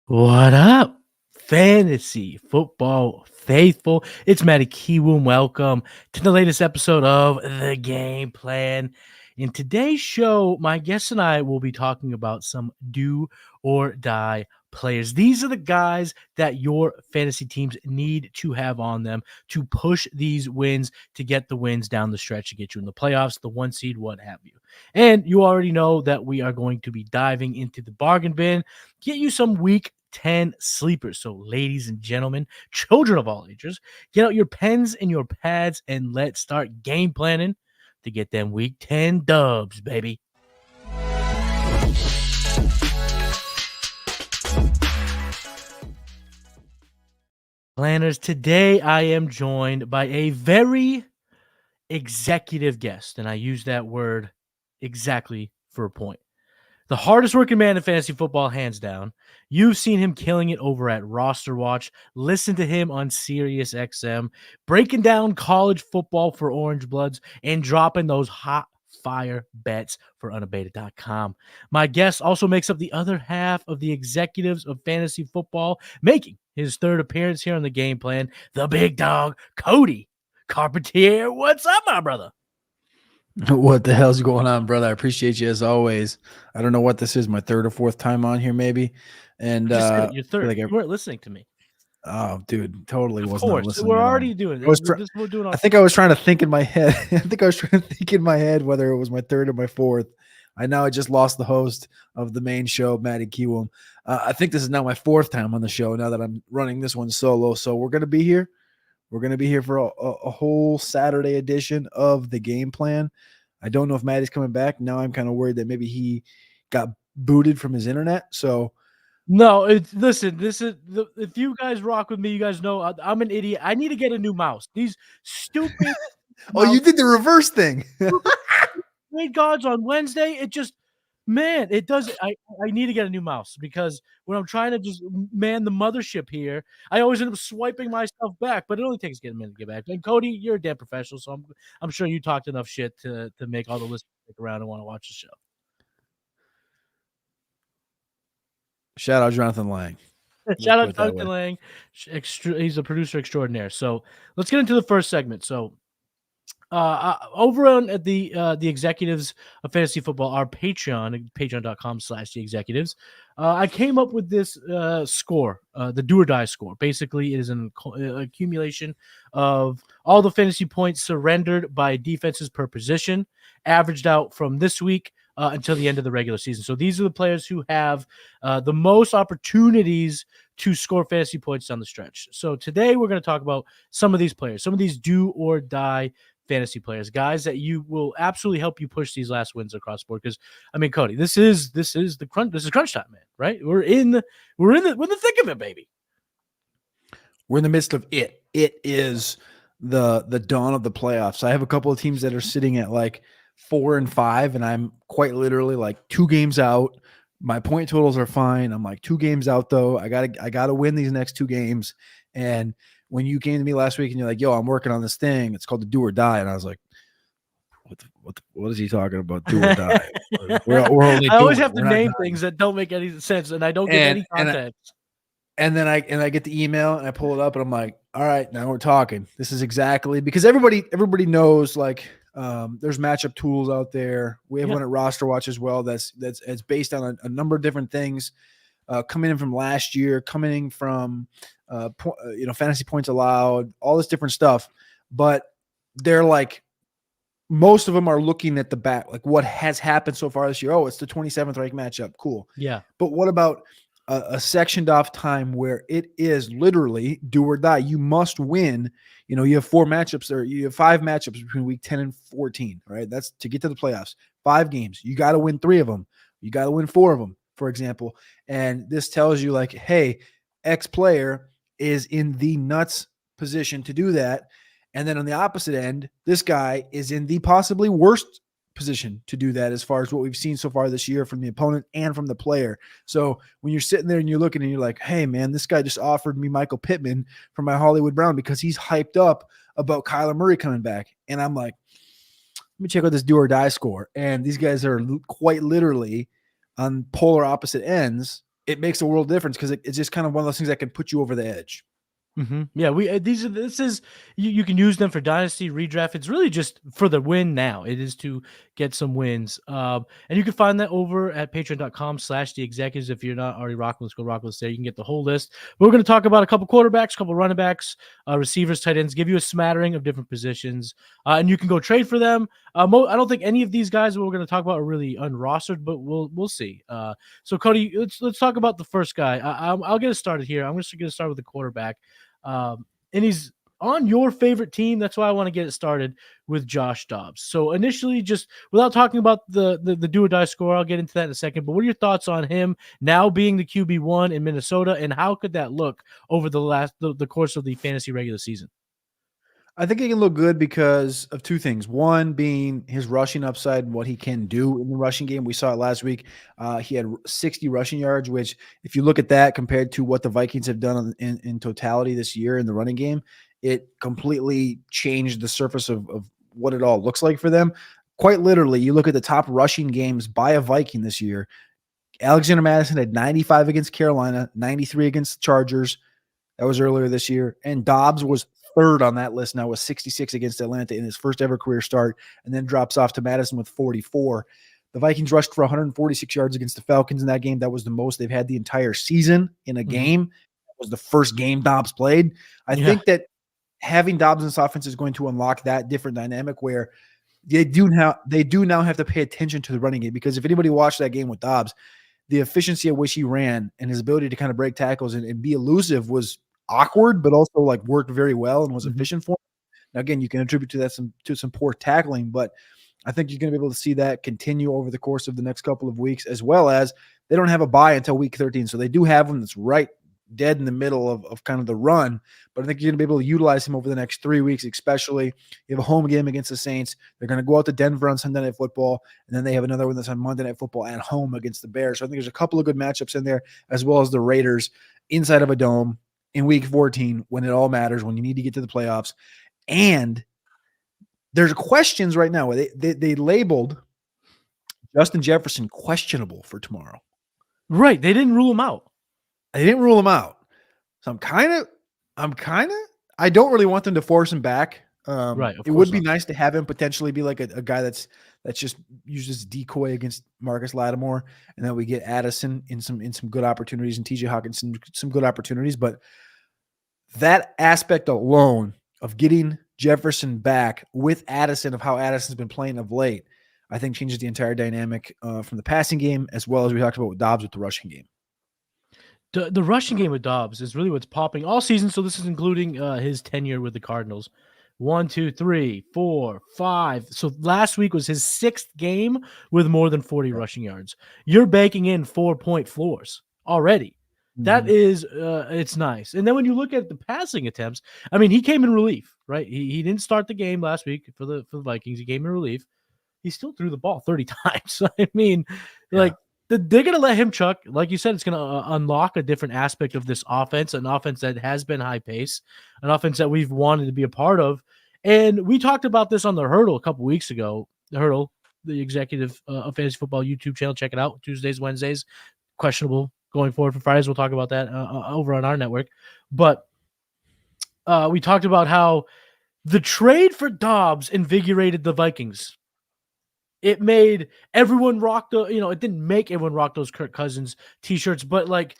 What up, fantasy football faithful? It's Matty Kiwoom. Welcome to the latest episode of The Game Plan. In today's show, my guest and I will be talking about some do or die players. These are the guys that your fantasy teams need to have on them to push these wins, to get the wins down the stretch, to get you in the playoffs, the one seed, what have you. And you already know that we are going to be diving into the bargain bin, get you some week 10 sleepers. So, ladies and gentlemen, children of all ages, get out your pens and your pads and let's start game planning to get them week 10 dubs, baby. Planners, today I am joined by a very executive guest, and I use that word exactly for a point. The hardest working man in fantasy football, hands down. You've seen him killing it over at Roster Watch. Listen to him on Sirius XM, breaking down college football for Orange Bloods and dropping those hot fire bets for unabated.com. My guest also makes up the other half of the executives of fantasy football, making his third appearance here on the game plan, the big dog, Cody Carpentier. What's up, my brother? What the hell's going on, brother? I appreciate you as always. I don't know what this is, my third or fourth time on here, maybe. And You're third. Like you weren't listening to me. Oh, dude, totally of wasn't course. listening. We're already doing this. I think I was trying to think in my head. I think I was trying to think in my head whether it was my third or my fourth. I just lost the host of the main show, Matty Kiwoom. I think this is now my fourth time on the show now that I'm running this one solo. So we're going to be here. We're going to be here for a whole Saturday edition of the game plan. I don't know if Matty's coming back. Now I'm kind of worried that maybe he got booted from his internet. So no, listen, if you guys rock with me, you guys know I'm an idiot. I need to get a new mouse. These stupid Oh, you did the reverse thing. Great gods on Wednesday. It just, man, it does. I need to get a new mouse because when I'm trying to just man the mothership here, I always end up swiping myself back, but it only takes a minute to get back. And Cody, you're a damn professional, so I'm sure you talked enough shit to make all the listeners stick around and want to watch the show. Shout out Jonathan Lang. Shout out Jonathan Lang. He's a producer extraordinaire. So let's get into the first segment. So over on at the executives of fantasy football, our Patreon, patreon.com/the executives, I came up with this score, the do or die score. Basically, it is an accumulation of all the fantasy points surrendered by defenses per position, averaged out from this week until the end of the regular season. So these are the players who have the most opportunities to score fantasy points down the stretch. So today we're going to talk about some of these players, some of these do or die fantasy players, guys that you will absolutely help you push these last wins across the board. Because I mean, Cody, this is the crunch. This is crunch time, man. Right? We're in the thick of it, baby. We're in the midst of it. It is the dawn of the playoffs. I have a couple of teams that are sitting at like 4 and 5, and I'm quite literally like 2 games out. My point totals are fine. I'm like 2 games out though. I gotta win these next 2 games. And when you came to me last week and you're like, "Yo, I'm working on this thing. It's called the do or die," and I was like, "What is he talking about? Do or die?" we're only I always have to name things that don't make any sense, and I don't get any context. And then I get the email and I pull it up and I'm like, "All right, now we're talking." This is exactly because everybody knows like. There's matchup tools out there. We have one at Roster Watch as well. That's based on a number of different things, coming in from last year, coming in from fantasy points allowed, all this different stuff. But they're like most of them are looking at the back, like what has happened so far this year. Oh, it's the 27th ranked matchup. Cool. Yeah. But what about a sectioned off time where it is literally do or die? You must win. You have 4 matchups or you have 5 matchups between week 10 and 14, right? That's to get to the playoffs. 5 games. You got to win 3 of them. You got to win 4 of them, for example. And this tells you like, hey, X player is in the nuts position to do that. And then on the opposite end, this guy is in the possibly worst position to do that as far as what we've seen so far this year from the opponent and from the player. So when you're sitting there and you're looking and you're like, hey man, this guy just offered me Michael Pittman from my Hollywood Brown because he's hyped up about Kyler Murray coming back. And I'm like, let me check out this do or die score. And these guys are quite literally on polar opposite ends it makes a world difference because it's just kind of one of those things that can put you over the edge. Mm-hmm. Yeah, this is you can use them for dynasty redraft. It's really just for the win now. It is to get some wins. And you can find that over at patreon.com/the executives. If you're not already rocking, let's go rock with us there. You can get the whole list. We're going to talk about a couple quarterbacks, a couple running backs, receivers, tight ends, give you a smattering of different positions. And you can go trade for them. I don't think any of these guys we're going to talk about are really unrostered, but we'll see. So Cody, let's talk about the first guy. I'll get us started here. I'm just going to start with the quarterback. And he's on your favorite team. That's why I want to get it started with Josh Dobbs. So initially, just without talking about the do or die score, I'll get into that in a second. But what are your thoughts on him now being the QB1 in Minnesota, and how could that look over the course of the fantasy regular season? I think he can look good because of two things. One being his rushing upside and what he can do in the rushing game. We saw it last week. He had 60 rushing yards, which if you look at that compared to what the Vikings have done in totality this year in the running game, it completely changed the surface of what it all looks like for them. Quite literally, you look at the top rushing games by a Viking this year. Alexander Mattison had 95 against Carolina, 93 against the Chargers. That was earlier this year. And Dobbs was third on that list now with 66 against Atlanta in his first ever career start, and then drops off to Madison with 44. The Vikings rushed for 146 yards against the Falcons in that game. That was the most they've had the entire season in a game. That was the first game Dobbs played. I think that having Dobbs in this offense is going to unlock that different dynamic where they do now have to pay attention to the running game, because if anybody watched that game with Dobbs, the efficiency at which he ran and his ability to kind of break tackles and be elusive was awkward, but also like worked very well and was efficient for him. Now, again, you can attribute to that some poor tackling, but I think you're going to be able to see that continue over the course of the next couple of weeks, as well as they don't have a bye until week 13. So they do have one that's right dead in the middle of kind of the run, but I think you're going to be able to utilize him over the next 3 weeks, especially. You have a home game against the Saints. They're going to go out to Denver on Sunday Night Football, and then they have another one that's on Monday Night Football at home against the Bears. So I think there's a couple of good matchups in there, as well as the Raiders inside of a dome in week 14 when it all matters, when you need to get to the playoffs. And there's questions right now. They labeled Justin Jefferson questionable for tomorrow. Right. They didn't rule him out. So I don't really want them to force him back. Right. It would be nice to have him potentially be like a guy that's just uses decoy against Marcus Lattimore, and then we get Addison in some good opportunities and TJ Hawkins some good opportunities. But that aspect alone of getting Jefferson back with Addison, of how Addison's been playing of late, I think changes the entire dynamic from the passing game, as well as we talked about with Dobbs with the rushing game. The rushing game with Dobbs is really what's popping all season. So this is including his tenure with the Cardinals. 1, 2, 3, 4, 5. So last week was his 6th game with more than 40 rushing yards. You're baking in 4-point floors already. That is, it's nice. And then when you look at the passing attempts, I mean, he came in relief, right? He didn't start the game last week for the Vikings. He came in relief. He still threw the ball 30 times. I mean, they're going to let him chuck. Like you said, it's going to unlock a different aspect of this offense, an offense that has been high pace, an offense that we've wanted to be a part of. And we talked about this on the Hurdle a couple weeks ago. The Hurdle, the executive of Fantasy Football YouTube channel. Check it out. Tuesdays, Wednesdays. Questionable going forward for Fridays. We'll talk about that over on our network. But we talked about how the trade for Dobbs invigorated the Vikings. It made everyone rock it didn't make everyone rock those Kirk Cousins t-shirts, but like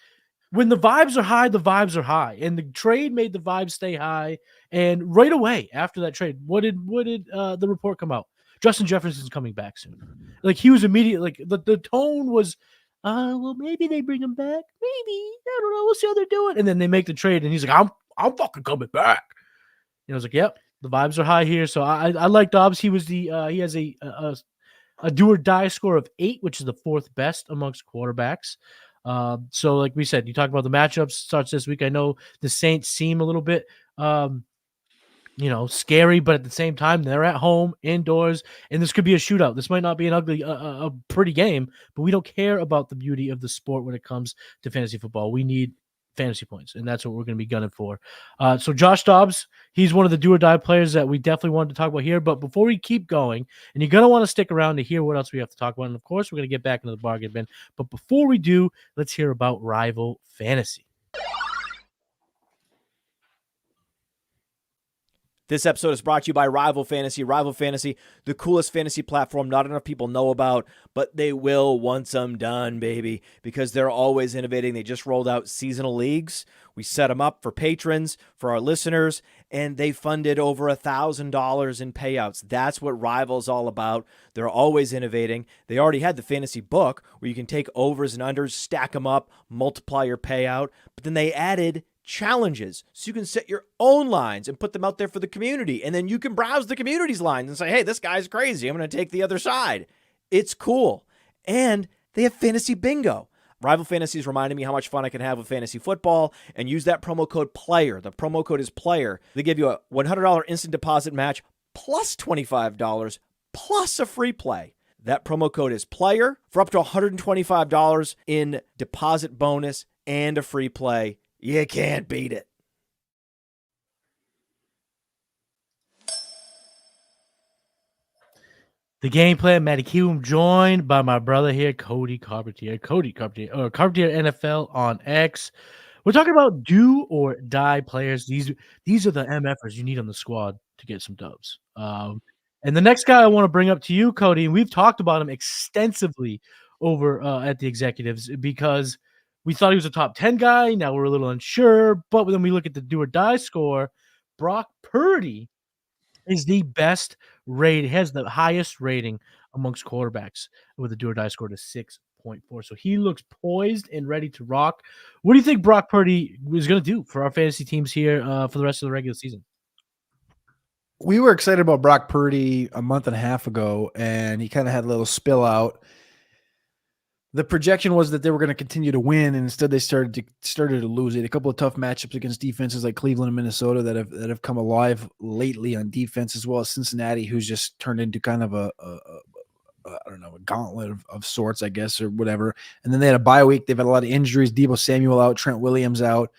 when the vibes are high, the vibes are high. And the trade made the vibes stay high. And right away after that trade, what did the report come out? Justin Jefferson's coming back soon. Like he was immediate, like the tone was, well, maybe they bring him back. Maybe. I don't know. We'll see how they're doing. And then they make the trade and he's like, I'm fucking coming back. And I was like, yep, the vibes are high here. So I like Dobbs. He was he has a do or die score of 8, which is the 4th best amongst quarterbacks. So like we said, you talk about the matchups starts this week. I know the Saints seem a little bit, scary, but at the same time, they're at home indoors and this could be a shootout. This might not be an ugly, a pretty game, but we don't care about the beauty of the sport when it comes to fantasy football. We need fantasy points, and that's what we're going to be gunning for. So Josh Dobbs, he's one of the do or die players that we definitely wanted to talk about here. But before we keep going, and you're going to want to stick around to hear what else we have to talk about, and of course, we're going to get back into the bargain bin. But before we do, let's hear about Rival Fantasy. This episode is brought to you by Rival Fantasy. Rival Fantasy, the coolest fantasy platform not enough people know about, but they will once I'm done, baby, because they're always innovating. They just rolled out seasonal leagues. We set them up for patrons, for our listeners, and they funded over $1,000 in payouts. That's what Rival's all about. They're always innovating. They already had the fantasy book where you can take overs and unders, stack them up, multiply your payout, but then they added challenges so you can set your own lines and put them out there for the community, and then you can browse the community's lines and say, hey, this guy's crazy, I'm going to take the other side. It's cool. And they have fantasy bingo. Rival Fantasy is reminding me how much fun I can have with fantasy football, and use that promo code PLAYER. The promo code is PLAYER. They give you a $100 instant deposit match plus $25 plus a free play. That promo code is PLAYER for up to $125 in deposit bonus and a free play. You can't beat it. The game plan, Matty Kiwoom, joined by my brother here, Cody Carpentier. Carpentier NFL on X. We're talking about do or die players. These are the MFers you need on the squad to get some dubs. And the next guy I want to bring up to you, Cody, and we've talked about him extensively over at the Executives because we thought he was a top 10 guy. Now we're a little unsure. But when we look at the do or die score, Brock Purdy is the best rated, has the highest rating amongst quarterbacks with a do or die score to 6.4. So he looks poised and ready to rock. What do you think Brock Purdy is going to do for our fantasy teams here for the rest of the regular season? We were excited about Brock Purdy a month and a half ago, and he kind of had a little spill out. The projection was that they were going to continue to win, and instead they started to lose it. A couple of tough matchups against defenses like Cleveland and Minnesota that have come alive lately on defense, as well as Cincinnati, who's just turned into kind of a gauntlet of sorts, I guess, or whatever. And then they had a bye week. They've had a lot of injuries. Deebo Samuel out, Trent Williams out.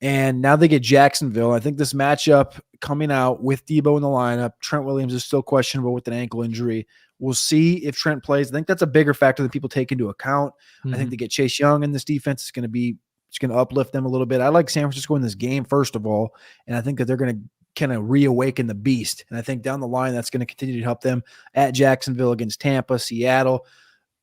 And now they get Jacksonville. I think this matchup coming out with Deebo in the lineup, Trent Williams is still questionable with an ankle injury. We'll see if Trent plays. I think that's a bigger factor than people take into account. I think they get Chase Young in this defense. It's going to uplift them a little bit. I like San Francisco in this game, first of all, and I think that they're going to kind of reawaken the beast. And I think down the line, that's going to continue to help them at Jacksonville, against Tampa, Seattle.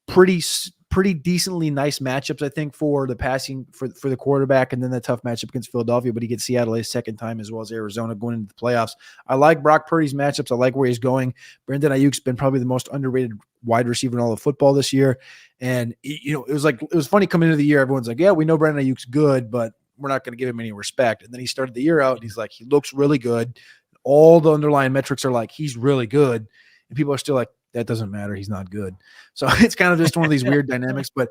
Pretty decently nice matchups, I think, for the passing for the quarterback, and then the tough matchup against Philadelphia, but he gets Seattle a second time, as well as Arizona going into the playoffs. I like Brock Purdy's matchups. I like where he's going. Brandon Ayuk's been probably the most underrated wide receiver in all of football this year. And it was funny coming into the year. Everyone's like, yeah, we know Brandon Ayuk's good, but we're not going to give him any respect. And then he started the year out and he's like, he looks really good. All the underlying metrics are like, he's really good. And people are still like, that doesn't matter. He's not good. So it's kind of just one of these weird dynamics. But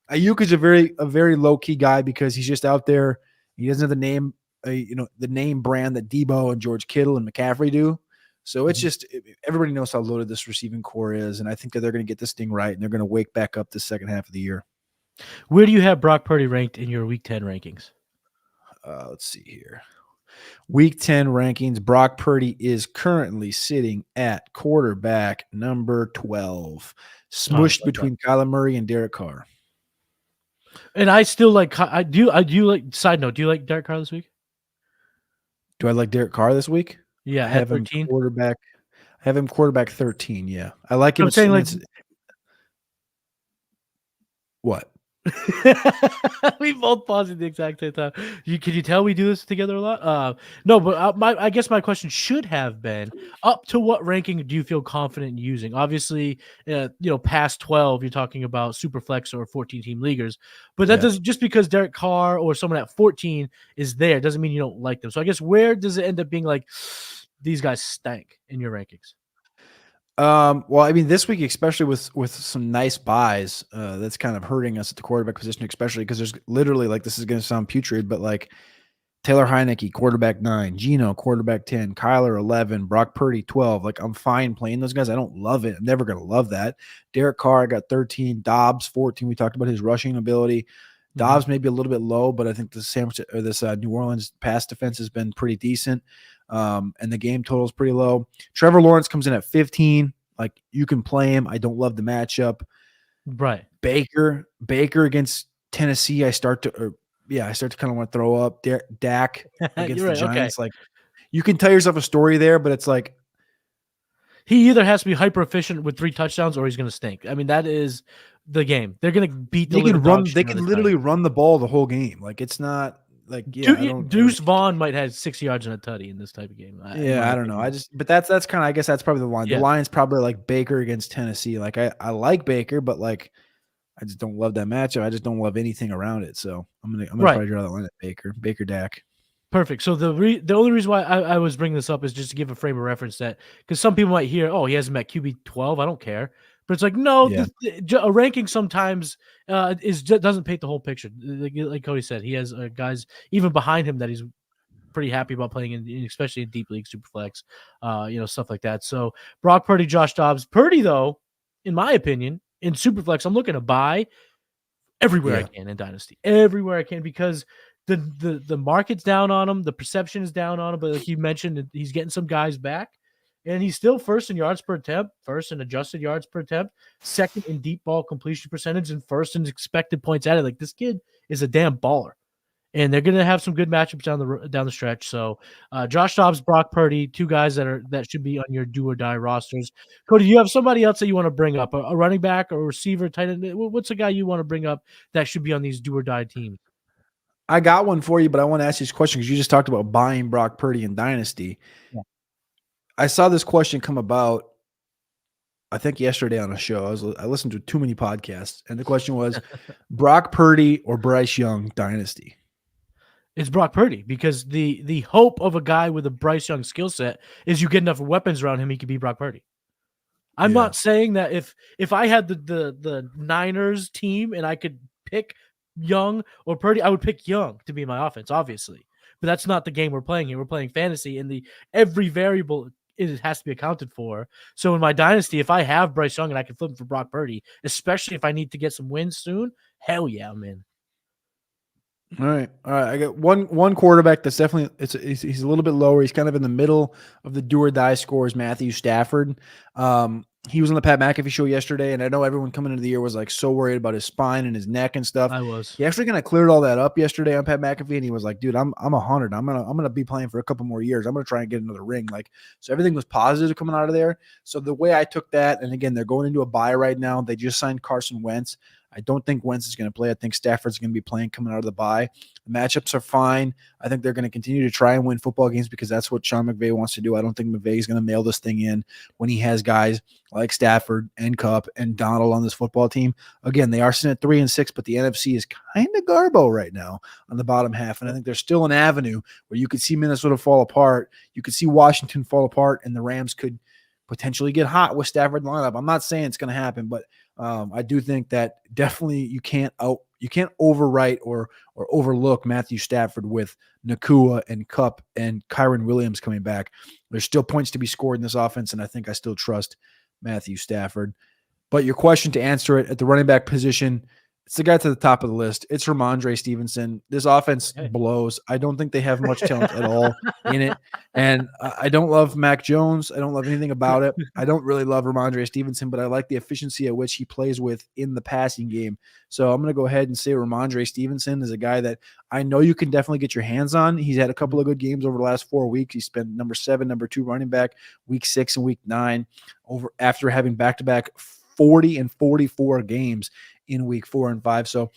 Ayuk is a very low key guy because he's just out there. He doesn't have the name, the name brand that Deebo and George Kittle and McCaffrey do. So it's just everybody knows how loaded this receiving core is, and I think that they're going to get this thing right, and they're going to wake back up the second half of the year. Where do you have Brock Purdy ranked in your Week 10 rankings? Let's see here. Week 10 rankings, Brock Purdy is currently sitting at quarterback number 12, smushed between Kyler Murray and Derek Carr. And I still like – I do like – side note, do you like Derek Carr this week? Do I like Derek Carr this week? Yeah, I have 13. him quarterback. I have him quarterback 13, yeah. I like him. I'm saying like – what? We both paused at the exact same time. Can you tell we do this together a lot? No, but I guess my question should have been, up to what ranking do you feel confident in using? Obviously, past 12, you're talking about Superflex or 14-team leaguers. But that doesn't, just because Derek Carr or someone at 14 is there, doesn't mean you don't like them. So I guess where does it end up being like, these guys stank in your rankings? Well, I mean, this week, especially with some nice buys, that's kind of hurting us at the quarterback position, especially because there's literally, like, this is going to sound putrid, but like Taylor Heinicke, quarterback 9, Geno, quarterback 10, Kyler 11, Brock Purdy 12. Like, I'm fine playing those guys. I don't love it. I'm never going to love that. Derek Carr, I got 13, Dobbs 14. We talked about his rushing ability. Dobbs may be a little bit low, but I think this New Orleans pass defense has been pretty decent, and the game total is pretty low. Trevor Lawrence comes in at 15. Like, you can play him. I don't love the matchup. Right. Baker against Tennessee. I start to kind of want to throw up. Dak against the Giants. Okay. Like, you can tell yourself a story there, but it's like he either has to be hyper efficient with 3 touchdowns or he's going to stink. I mean, that is the game. They're going to beat the They can literally run the ball the whole game. Like, it's not like Deuce Vaughn might have 6 yards and a tutty in this type of game. I don't know. But that's kind of, I guess that's probably the line. Yeah. The line's probably like Baker against Tennessee. Like, I like Baker, but like, I just don't love that matchup. I just don't love anything around it. So I'm gonna probably draw that line at Baker Dak. Perfect. So the only reason why I was bringing this up is just to give a frame of reference, that because some people might hear, oh, he has him at QB 12. I don't care, but it's like, no, a ranking sometimes doesn't paint the whole picture. Like Cody said, he has guys even behind him that he's pretty happy about playing in, especially in deep league, Superflex, stuff like that. So Brock Purdy, Josh Dobbs. Purdy, though, in my opinion, in Superflex, I'm looking to buy everywhere I can in Dynasty, everywhere I can, because the market's down on him, the perception is down on him. But like you mentioned, he's getting some guys back, and he's still first in yards per attempt, first in adjusted yards per attempt, second in deep ball completion percentage, and first in expected points added. Like, this kid is a damn baller. And they're going to have some good matchups down the stretch. So Josh Dobbs, Brock Purdy, 2 guys that should be on your do or die rosters. Cody, do you have somebody else that you want to bring up? A running back or receiver, tight end? What's a guy you want to bring up that should be on these do or die teams? I got one for you, but I want to ask you this question because you just talked about buying Brock Purdy in Dynasty. Yeah. I saw this question come about, I think yesterday on a show. I listened to too many podcasts, and the question was Brock Purdy or Bryce Young Dynasty. It's Brock Purdy, because the hope of a guy with a Bryce Young skill set is you get enough weapons around him, he could be Brock Purdy. I'm not saying that if I had the Niners team and I could pick Young or Purdy, I would pick Young to be my offense, obviously. But that's not the game we're playing here. We're playing fantasy, and every variable it has to be accounted for. So in my dynasty, if I have Bryce Young and I can flip him for Brock Purdy, especially if I need to get some wins soon, hell yeah, I'm in. All right. I got one quarterback that's definitely he's a little bit lower. He's kind of in the middle of the do or die scores. Matthew Stafford. He was on the Pat McAfee show yesterday, and I know everyone coming into the year was like so worried about his spine and his neck and stuff. I was. He actually kind of cleared all that up yesterday on Pat McAfee, and he was like, "Dude, I'm 100. I'm gonna be playing for a couple more years. I'm gonna try and get another ring." Like, so everything was positive coming out of there. So the way I took that, and again, they're going into a bye right now. They just signed Carson Wentz. I don't think Wentz is going to play. I think Stafford's going to be playing coming out of the bye. The matchups are fine. I think they're going to continue to try and win football games because that's what Sean McVay wants to do. I don't think McVay is going to mail this thing in when he has guys like Stafford and Kupp and Donald on this football team. Again, they are sitting at 3-6, but the NFC is kind of garbo right now on the bottom half. And I think there's still an avenue where you could see Minnesota fall apart. You could see Washington fall apart, and the Rams could potentially get hot with Stafford lineup. I'm not saying it's going to happen, but I do think that definitely you can't overwrite or overlook Matthew Stafford with Nakua and Kupp and Kyron Williams coming back. There's still points to be scored in this offense, and I think I still trust Matthew Stafford. But your question, to answer it, at the running back position, it's the guy to the top of the list. It's Rhamondre Stevenson. This offense blows. I don't think they have much talent at all in it. And I don't love Mac Jones. I don't love anything about it. I don't really love Rhamondre Stevenson, but I like the efficiency at which he plays with in the passing game. So I'm going to go ahead and say Rhamondre Stevenson is a guy that I know you can definitely get your hands on. He's had a couple of good games over the last 4 weeks. He spent number 7, number 2 running back, week 6 and week 9 after having back-to-back 40 and 44 games in week 4 and 5. So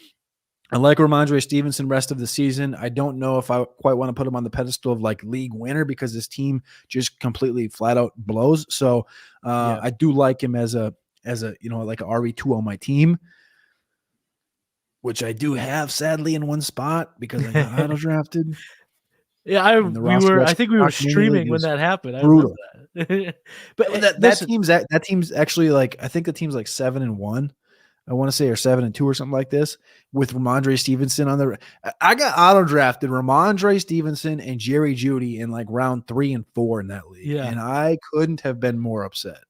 I like Rhamondre Stevenson rest of the season. I don't know if I quite want to put him on the pedestal of like league winner because this team just completely flat out blows. So I do like him as a like an RB2 on my team, which I do have sadly in one spot because I got auto drafted. Yeah, I think we were streaming when that happened. I brutal. That. But that team's actually like, I think the team's like 7-1. I want to say, or 7-2 or something like this, with Rhamondre Stevenson on the. I got auto drafted Rhamondre Stevenson and Jerry Jeudy in like round 3 and 4 in that league, and I couldn't have been more upset.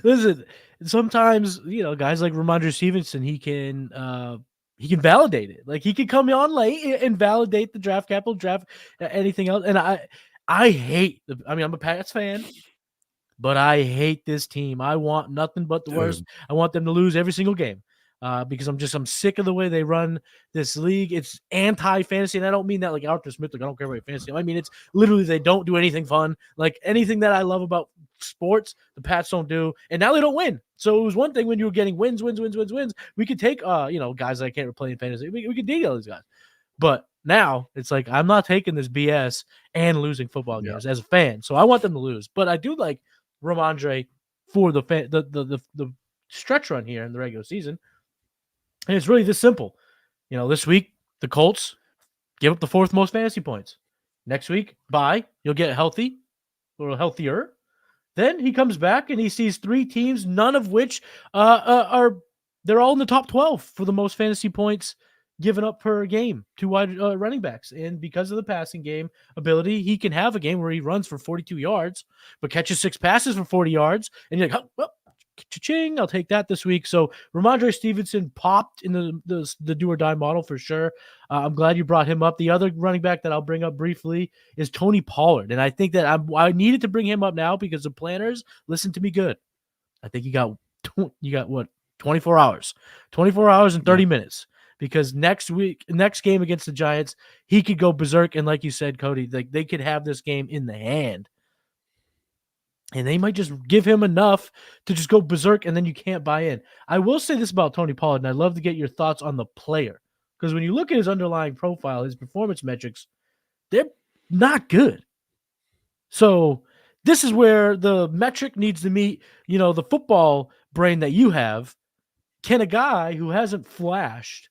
Listen, sometimes, guys like Rhamondre Stevenson, he can validate it. Like he can come on late and validate the draft capital, draft anything else. And I hate I'm a Pats fan, but I hate this team. I want nothing but the worst. I want them to lose every single game. Because I'm sick of the way they run this league. It's anti-fantasy, and I don't mean that like Arthur Smith, like I don't care about fantasy. I mean it's literally they don't do anything fun. Like anything that I love about sports, the Pats don't do, and now they don't win. So it was one thing when you were getting wins. We could take guys that can't play in fantasy. We could deal these guys, but now it's like I'm not taking this BS and losing football games as a fan. So I want them to lose, but I do like Rhamondre for the stretch run here in the regular season. And it's really this simple. This week, the Colts give up the 4th most fantasy points. Next week, bye. You'll get healthy or healthier. Then he comes back and he sees 3 teams, none of which they're all in the top 12 for the most fantasy points given up per game, 2 wide running backs. And because of the passing game ability, he can have a game where he runs for 42 yards, but catches 6 passes for 40 yards. And you're like, oh, well, cha-ching, I'll take that this week. So Rhamondre Stevenson popped in the do or die model for sure. I'm glad you brought him up. The other running back that I'll bring up briefly is Tony Pollard, and I think that I needed to bring him up now because the planners listen to me good. I think you got what 24 hours and 30 minutes, because next game against the Giants, he could go berserk, and like you said, Cody, like they could have this game in the hand. And they might just give him enough to just go berserk, and then you can't buy in. I will say this about Tony Pollard, and I'd love to get your thoughts on the player. Because when you look at his underlying profile, his performance metrics, they're not good. So this is where the metric needs to meet, the football brain that you have. Can a guy who hasn't flashed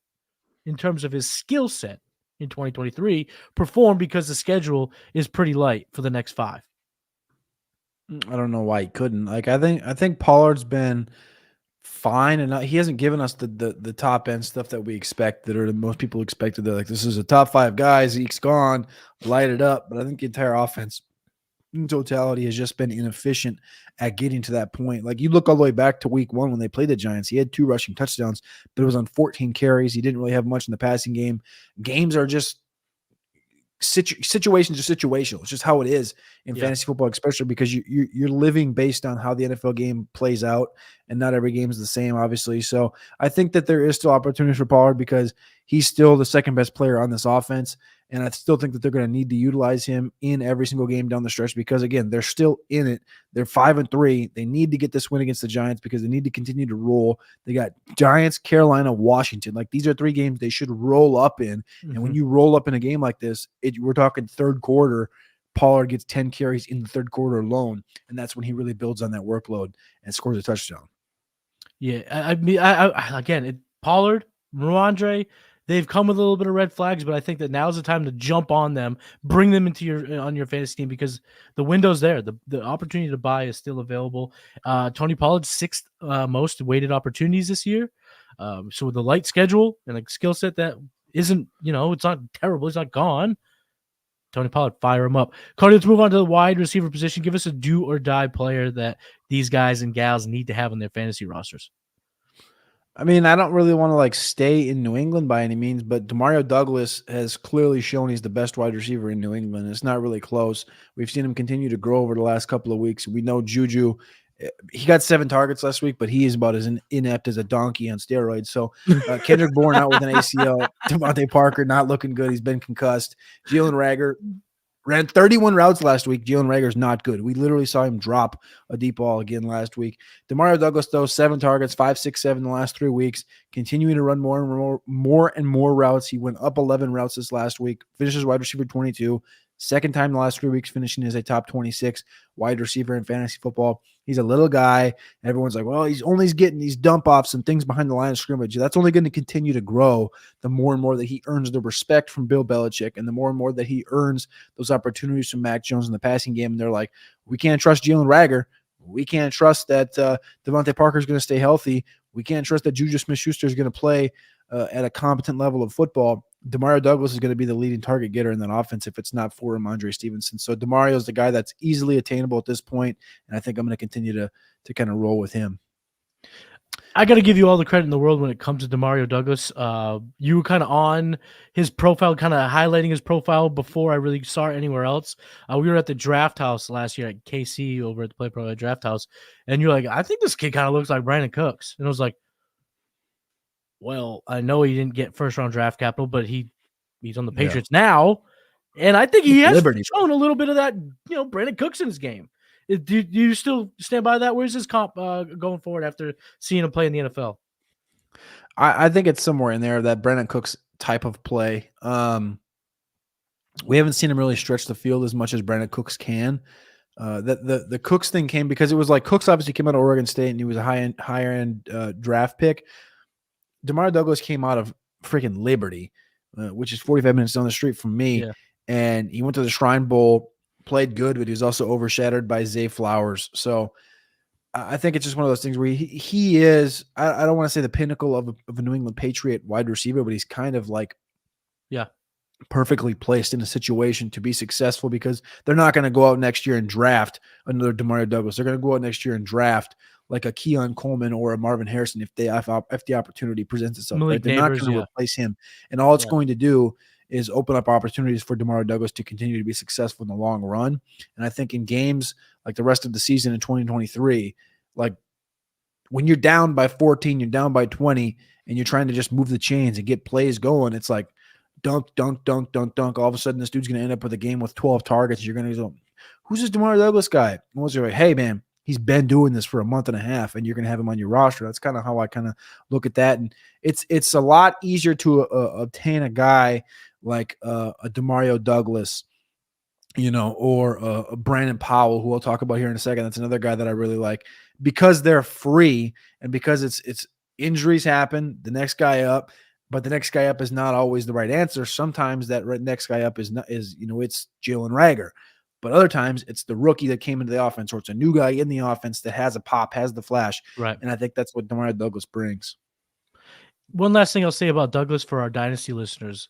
in terms of his skill set in 2023 perform because the schedule is pretty light for the next 5? I don't know why he couldn't. Like I think Pollard's been fine, and he hasn't given us the top end stuff that we expect, that most people expected. They're like, this is a top 5 guy. Zeke's gone, light it up. But I think the entire offense in totality has just been inefficient at getting to that point. Like you look all the way back to week 1 when they played the Giants, he had 2 rushing touchdowns, but it was on 14 carries. He didn't really have much in the passing game. Games are just situations are situational. It's just how it is in fantasy football, especially because you're living based on how the NFL game plays out, and not every game is the same, obviously. So I think that there is still opportunity for Pollard because he's still the second best player on this offense. And I still think that they're going to need to utilize him in every single game down the stretch because, again, they're still in it. They're 5-3. They need to get this win against the Giants because they need to continue to roll. They got Giants, Carolina, Washington. Like, these are 3 games they should roll up in. Mm-hmm. And when you roll up in a game like this, we're talking third quarter. Pollard gets 10 carries in the third quarter alone, and that's when he really builds on that workload and scores a touchdown. Yeah, Pollard, Rhamondre, they've come with a little bit of red flags, but I think that now's the time to jump on them, bring them into your fantasy team because the window's there. The opportunity to buy is still available. Tony Pollard's 6th most weighted opportunities this year. So with the light schedule and a skill set that isn't, it's not terrible. It's not gone. Tony Pollard, fire him up. Cody, let's move on to the wide receiver position. Give us a do or die player that these guys and gals need to have on their fantasy rosters. I mean, I don't really want to stay in New England by any means, but Demario Douglas has clearly shown he's the best wide receiver in New England. It's not really close. We've seen him continue to grow over the last couple of weeks. We know Juju, he got 7 targets last week, but he is about as inept as a donkey on steroids. So Kendrick Bourne out with an ACL. Devontae Parker not looking good. He's been concussed. Jalen Reagor ran 31 routes last week. Jalen Reagor's not good. We literally saw him drop a deep ball again last week. Demario Douglas, though, 7 targets, 5, 6, 7 the last 3 weeks, continuing to run more and more routes. He went up 11 routes this last week, finishes wide receiver 22. Second time in the last 3 weeks finishing as a top 26 wide receiver in fantasy football. He's a little guy. Everyone's like, well, he's getting these dump offs and things behind the line of scrimmage. That's only going to continue to grow the more and more that he earns the respect from Bill Belichick and the more and more that he earns those opportunities from Mac Jones in the passing game. And they're like, we can't trust Jalen Reagor. We can't trust that Devontae Parker is going to stay healthy. We can't trust that Juju Smith-Schuster is going to play at a competent level of football. Demario Douglas is going to be the leading target getter in that offense if it's not for Rhamondre Stevenson. So Demario is the guy that's easily attainable at this point, and I think I'm going to continue to kind of roll with him. I got to give you all the credit in the world when it comes to Demario Douglas. You were kind of on his profile, kind of highlighting his profile before I really saw it anywhere else. We were at the draft house last year at KC over at the Play Pro Draft House, and you're like, I think this kid kind of looks like Brandon Cooks. And I was like, well, I know he didn't get first-round draft capital, but he's on the Patriots now, and I think he has shown a little bit of that, Brandon Cooks in his game. Do you still stand by that? Where's his comp going forward after seeing him play in the NFL? I think it's somewhere in there, that Brandon Cooks type of play. We haven't seen him really stretch the field as much as Brandon Cooks can. The Cooks thing came because it was like Cooks obviously came out of Oregon State and he was a higher end draft pick. Demario Douglas came out of freaking Liberty, which is 45 minutes down the street from me, and he went to the Shrine Bowl, played good, but he was also overshadowed by Zay Flowers. So I think it's just one of those things where he is, I don't want to say the pinnacle of a New England Patriot wide receiver, but he's kind of like perfectly placed in a situation to be successful, because they're not going to go out next year and draft another Demario Douglas. They're going to go out next year and draft like a Keon Coleman or a Marvin Harrison if the opportunity presents itself. Right? They're not going to replace him. And all it's going to do is open up opportunities for Demario Douglas to continue to be successful in the long run. And I think in games like the rest of the season in 2023, like when you're down by 14, you're down by 20, and you're trying to just move the chains and get plays going, it's like dunk, dunk, dunk, dunk, dunk. All of a sudden, this dude's going to end up with a game with 12 targets. You're going to go, who's this Demario Douglas guy? And once you're like, hey, man, he's been doing this for a month and a half, and you're going to have him on your roster. That's kind of how I kind of look at that. And it's a lot easier to obtain a guy like a Demario Douglas, or a Brandon Powell, who we'll talk about here in a second. That's another guy that I really like, because they're free and because it's injuries happen. The next guy up, but the next guy up is not always the right answer. Sometimes that next guy up is it's Jalen Reagor. But other times it's the rookie that came into the offense, or it's a new guy in the offense that has a pop, has the flash. Right. And I think that's what Demario Douglas brings. One last thing I'll say about Douglas for our Dynasty listeners.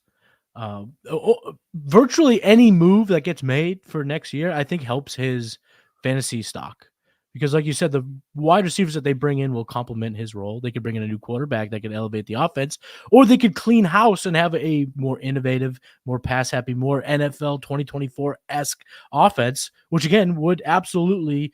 Virtually any move that gets made for next year, I think helps his fantasy stock. Because like you said, the wide receivers that they bring in will complement his role. They could bring in a new quarterback that could elevate the offense, or they could clean house and have a more innovative, more pass-happy, more NFL 2024-esque offense, which, again, would absolutely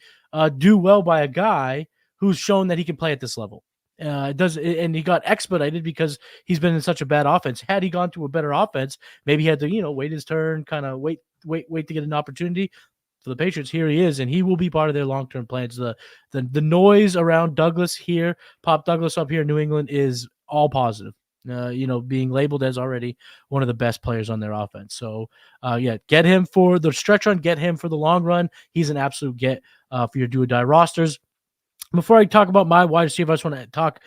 do well by a guy who's shown that he can play at this level. And he got expedited because he's been in such a bad offense. Had he gone to a better offense, maybe he had to, wait his turn, kind of wait to get an opportunity. For the Patriots, here he is, and he will be part of their long-term plans. The noise around Douglas here, Pop Douglas up here in New England, is all positive. Being labeled as already one of the best players on their offense. So, get him for the stretch run, get him for the long run. He's an absolute get for your do-or-die rosters. Before I talk about my wide receiver, I just want to talk.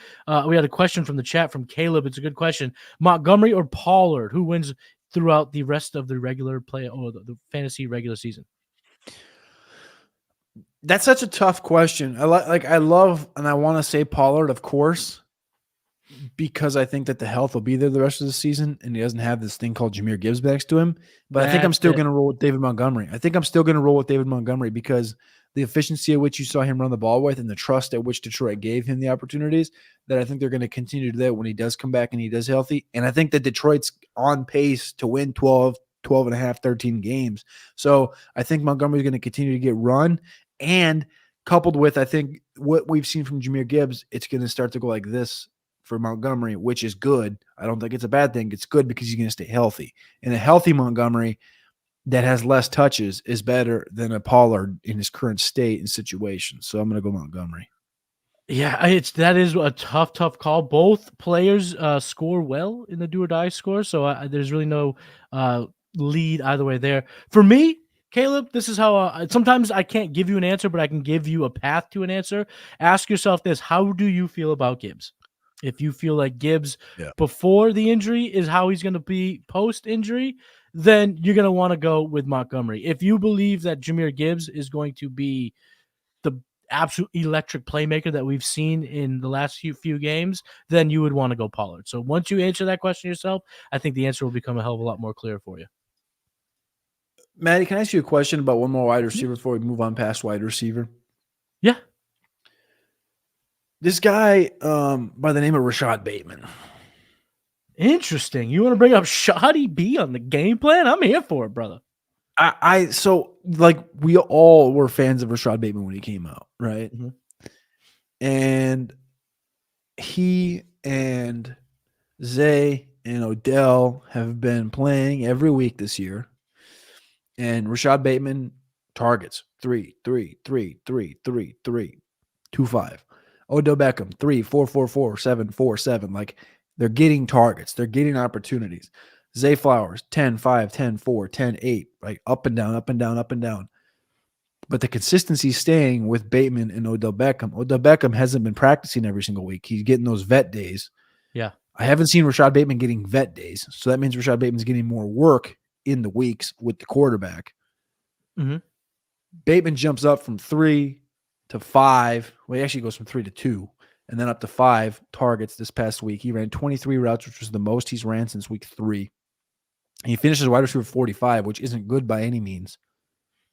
We had a question from the chat from Caleb. It's a good question. Montgomery or Pollard? Who wins throughout the rest of the regular play or the fantasy regular season? That's such a tough question. I love and I want to say Pollard, of course, because I think that the health will be there the rest of the season, and he doesn't have this thing called Jahmyr Gibbs next to him. But I think I'm still going to roll with David Montgomery. Because the efficiency at which you saw him run the ball with, and the trust at which Detroit gave him the opportunities, that I think they're going to continue to do that when he does come back and he does healthy. And I think that Detroit's on pace to win 12 and a half, 13 games. So I think Montgomery's going to continue to get run. And coupled with, I think, what we've seen from Jahmyr Gibbs, it's going to start to go like this for Montgomery, which is good. I don't think it's a bad thing. It's good because he's going to stay healthy. And a healthy Montgomery that has less touches is better than a Pollard in his current state and situation. So I'm going to go Montgomery. Yeah, that is a tough call. Both players score well in the do-or-die score, so there's really no lead either way there. For me, Caleb, this is how sometimes I can't give you an answer, but I can give you a path to an answer. Ask yourself this: how do you feel about Gibbs? If you feel like Gibbs before the injury is how he's going to be post-injury, then you're going to want to go with Montgomery. If you believe that Jahmyr Gibbs is going to be the absolute electric playmaker that we've seen in the last few games, then you would want to go Pollard. So once you answer that question yourself, I think the answer will become a hell of a lot more clear for you. Matty, can I ask you a question about one more wide receiver before we move on past wide receiver? Yeah. This guy by the name of Rashod Bateman. Interesting. You want to bring up Shoddy B on the game plan? I'm here for it, brother. So like we all were fans of Rashod Bateman when he came out, right? Mm-hmm. And he and Zay and Odell have been playing every week this year. And Rashod Bateman targets 3, 3, 3, 3, 3, 3, 2, 5. Odell Beckham 3, 4, 4, 4, 7, 4, 7. Like they're getting targets, they're getting opportunities. Zay Flowers 10, 5, 10, 4, 10, 8, right? Up and down, up and down, up and down. But the consistency staying with Bateman and Odell Beckham. Odell Beckham hasn't been practicing every single week. He's getting those vet days. Yeah. I haven't seen Rashod Bateman getting vet days. So that means Rashod Bateman's getting more work in the weeks with the quarterback. Mm-hmm. Bateman jumps up from 3 to 5. Well, he actually goes from 3 to 2 and then up to 5 targets this past week. He ran 23 routes, which was the most he's ran since week 3. And he finishes wide receiver 45, which isn't good by any means.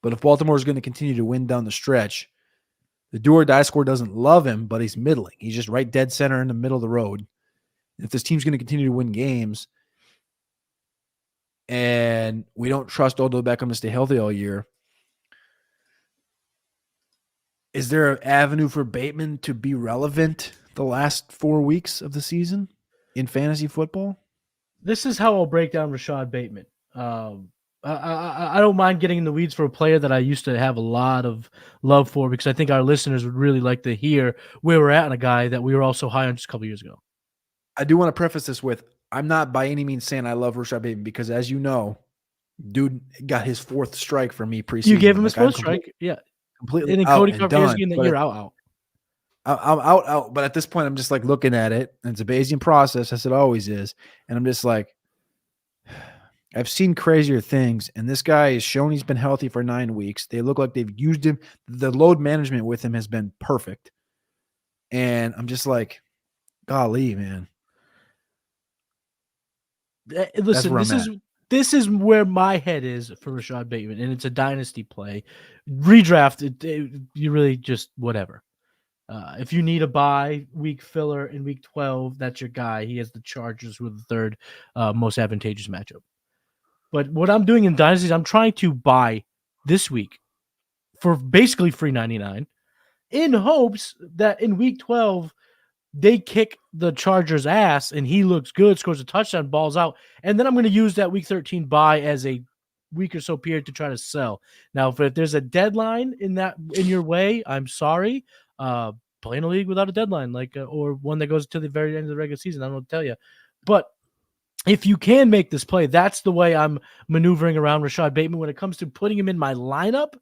But if Baltimore is going to continue to win down the stretch, the do or die score doesn't love him, but he's middling. He's just right dead center in the middle of the road. If this team's going to continue to win games and we don't trust Odell Beckham to stay healthy all year, is there an avenue for Bateman to be relevant the last 4 weeks of the season in fantasy football? This is how I'll break down Rashod Bateman. I don't mind getting in the weeds for a player that I used to have a lot of love for because I think our listeners would really like to hear where we're at on a guy that we were also high on just a couple years ago. I do want to preface this with, I'm not by any means saying I love Rashod Bateman because, as you know, dude got his 4th strike for me preseason. You gave him his 4th strike? Yeah. Completely and then out Cody and Carpentier done. that you're out. I'm out. But at this point, I'm just like looking at it, and it's a Bayesian process, as it always is. And I'm just like, I've seen crazier things, and this guy has shown he's been healthy for 9 weeks. They look like they've used him. The load management with him has been perfect. And I'm just like, golly, man. Listen, this is where my head is for Rashod Bateman, and it's a dynasty play. Redraft, you really just whatever. If you need a bye week filler in week 12, that's your guy. He has the Chargers with the 3rd most advantageous matchup. But what I'm doing in dynasties, I'm trying to buy this week for basically free 99 in hopes that in week 12, they kick the Chargers' ass and he looks good, scores a touchdown, balls out. And then I'm going to use that week 13 buy as a week or so period to try to sell. Now, if there's a deadline in your way, I'm sorry. Play in a league without a deadline, or one that goes to the very end of the regular season. I don't know what to tell you. But if you can make this play, that's the way I'm maneuvering around Rashod Bateman. When it comes to putting him in my lineup,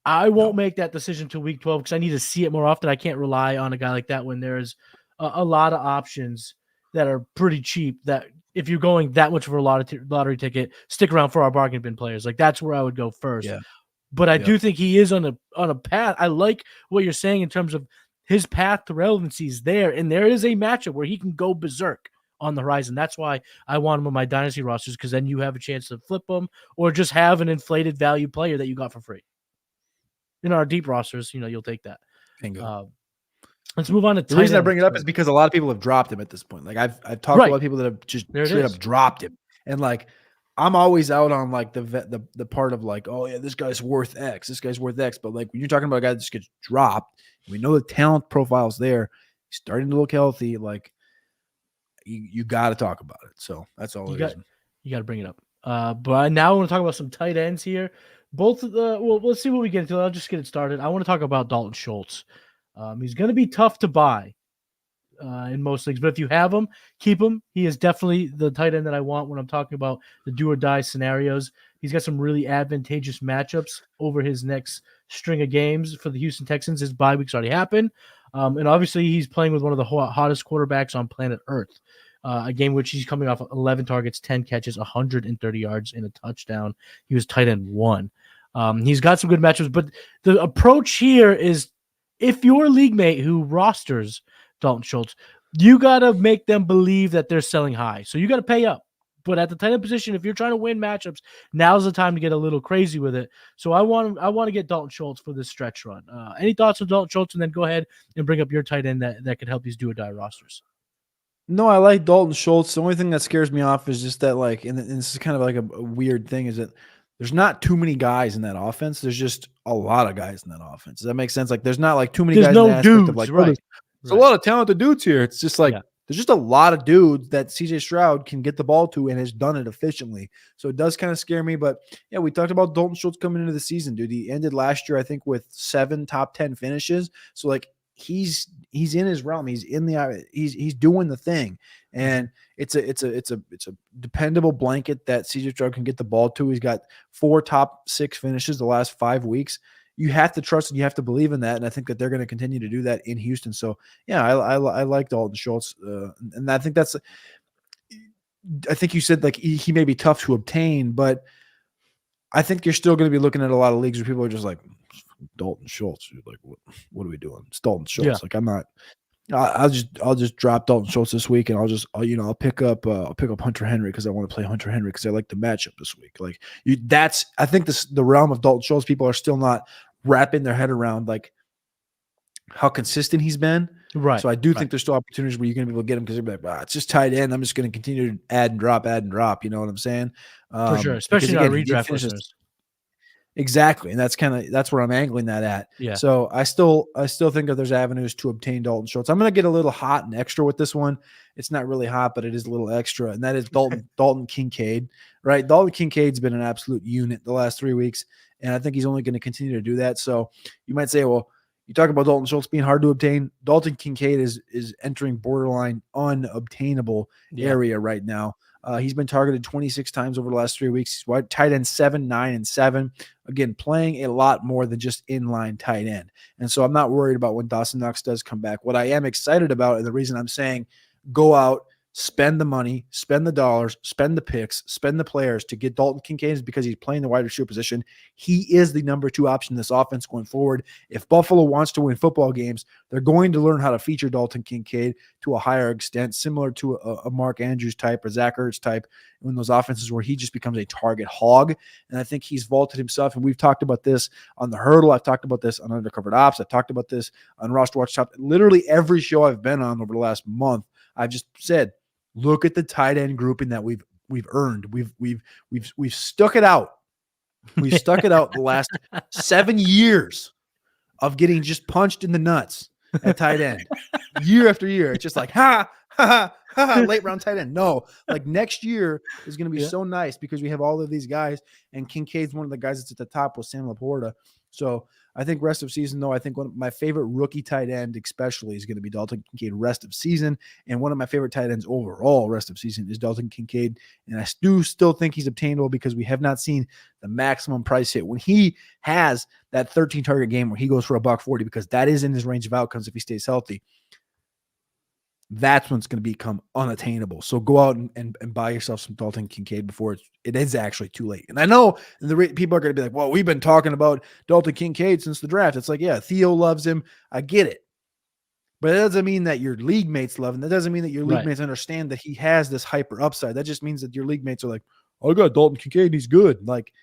I won't make that decision until week 12 because I need to see it more often. I can't rely on a guy like that when there's a lot of options that are pretty cheap that if you're going that much for a lottery ticket, stick around for our bargain bin players. Like that's where I would go first. Yeah. But I do think he is on a path. I like what you're saying in terms of his path to relevancy is there, and there is a matchup where he can go berserk on the horizon. That's why I want him on my dynasty rosters because then you have a chance to flip him or just have an inflated value player that you got for free. In our deep rosters, you'll take that. Bingo. Let's move on to the reason I bring it up is because a lot of people have dropped him at this point. Like I've talked to a lot of people that have just straight up dropped him, and like I'm always out on like the part of like, oh yeah, this guy's worth X, this guy's worth X. But like when you're talking about a guy that just gets dropped, we know the talent profile's there. He's starting to look healthy. Like you got to talk about it. So that's all it is. You got to bring it up. But now I want to talk about some tight ends here. Both of let's see what we get into. I'll just get it started. I want to talk about Dalton Schultz. He's going to be tough to buy in most leagues, but if you have him, keep him. He is definitely the tight end that I want when I'm talking about the do or die scenarios. He's got some really advantageous matchups over his next string of games for the Houston Texans. His bye week's already happened. And obviously he's playing with one of the hottest quarterbacks on planet Earth. A game which he's coming off 11 targets, 10 catches, 130 yards, and a touchdown. He was tight end 1. He's got some good matchups, but the approach here is if your league mate who rosters Dalton Schultz, you got to make them believe that they're selling high. So you got to pay up. But at the tight end position, if you're trying to win matchups, now's the time to get a little crazy with it. So I want to get Dalton Schultz for this stretch run. Any thoughts on Dalton Schultz? And then go ahead and bring up your tight end that could help these do or die rosters. No, I like Dalton Schultz. The only thing that scares me off is just that, like, and this is kind of like a weird thing, is that there's not too many guys in that offense. There's just a lot of guys in that offense. Does that make sense? Like, there's not like too many guys in the aspect of like, right. There's a lot of talented dudes here. It's just like, there's just a lot of dudes that CJ Stroud can get the ball to and has done it efficiently. So it does kind of scare me. But yeah, we talked about Dalton Schultz coming into the season, dude. He ended last year, I think, with 7 top 10 finishes. So like, he's in his realm. He's in the he's doing the thing, and it's a dependable blanket that CJ Stroud can get the ball to. He's got 4 top 6 finishes the last 5 weeks. You have to trust and you have to believe in that, and I think that they're going to continue to do that in Houston. So yeah, I like Dalton Schultz, and I think I think you said like he may be tough to obtain, but I think you're still going to be looking at a lot of leagues where people are just like, Dalton Schultz. You're like, what are we doing? It's Dalton Schultz. Yeah. Like, I'm not. I'll just drop Dalton Schultz this week, and I'll pick up Hunter Henry because I want to play Hunter Henry because I like the matchup this week. Like, I think the realm of Dalton Schultz, people are still not wrapping their head around like how consistent he's been. Right. So I do think there's still opportunities where you're going to be able to get him because they're like, it's just tight end. I'm just going to continue to add and drop. You know what I'm saying? For sure, especially our redraft listeners. Exactly. And that's where I'm angling that at. Yeah. So I still think that there's avenues to obtain Dalton Schultz. I'm going to get a little hot and extra with this one. It's not really hot, but it is a little extra. And that is Dalton Kincaid, right? Dalton Kincaid's been an absolute unit the last 3 weeks. And I think he's only going to continue to do that. So you might say, well, you talk about Dalton Schultz being hard to obtain. Dalton Kincaid is entering borderline unobtainable area right now. He's been targeted 26 times over the last 3 weeks. He's tight end 7, 9, and 7. Again, playing a lot more than just inline tight end. And so I'm not worried about when Dawson Knox does come back. What I am excited about, and the reason I'm saying go out, spend the money, spend the dollars, spend the picks, spend the players to get Dalton Kincaid is because he's playing the wide receiver position. He is the number 2 option in this offense going forward. If Buffalo wants to win football games, they're going to learn how to feature Dalton Kincaid to a higher extent, similar to a Mark Andrews type or Zach Ertz type in those offenses where he just becomes a target hog. And I think he's vaulted himself. And we've talked about this on the Hurdle. I've talked about this on Undercovered Ops. I've talked about this on Roster Watch Top. Literally every show I've been on over the last month, I've just said, look at the tight end grouping that we've earned. We've stuck it out. We've stuck it out the last 7 years of getting just punched in the nuts at tight end year after year. It's just like, late round tight end. No, like next year is going to be so nice because we have all of these guys, and Kincaid's one of the guys that's at the top with Sam Laporta. So I think rest of season, though, I think one of my favorite rookie tight end especially is going to be Dalton Kincaid rest of season. And one of my favorite tight ends overall rest of season is Dalton Kincaid. And I do still think he's obtainable because we have not seen the maximum price hit. When he has that 13 target game where he goes for $140, because that is in his range of outcomes if he stays healthy, that's when it's going to become unattainable. So go out and buy yourself some Dalton Kincaid before it is actually too late. And I know people are going to be like, well, we've been talking about Dalton Kincaid since the draft. It's like, yeah, Theo loves him. I get it. But it doesn't mean that your league mates love him. That doesn't mean that your league mates understand that he has this hyper upside. That just means that your league mates are like, oh, I got Dalton Kincaid. He's good. Like,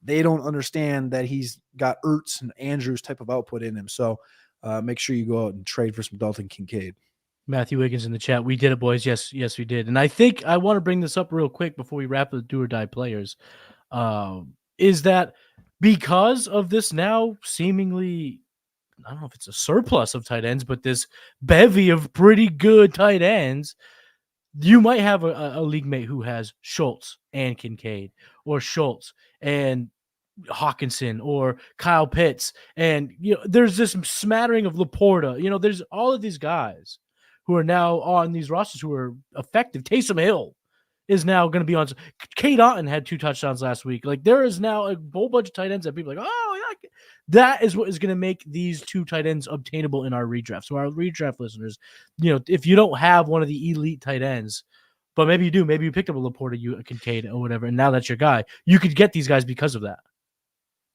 they don't understand that he's got Ertz and Andrews type of output in him. So make sure you go out and trade for some Dalton Kincaid. Matthew Wiggins in the chat. We did it, boys. Yes, we did. And I think I want to bring this up real quick before we wrap the do or die players. Is that because of this now seemingly, I don't know if it's a surplus of tight ends, but this bevy of pretty good tight ends, you might have a league mate who has Schultz and Kincaid, or Schultz and Hawkinson, or Kyle Pitts. And, there's this smattering of Laporta. There's all of these guys who are now on these rosters who are effective. Taysom Hill is now going to be on. Cade Otton had 2 touchdowns last week. Like, there is now a whole bunch of tight ends that people are like, oh, yeah. That is what is going to make these 2 tight ends obtainable in our redraft. So our redraft listeners, if you don't have one of the elite tight ends, but maybe you do, maybe you picked up a Laporta, a Kincaid, or whatever, and now that's your guy, you could get these guys because of that.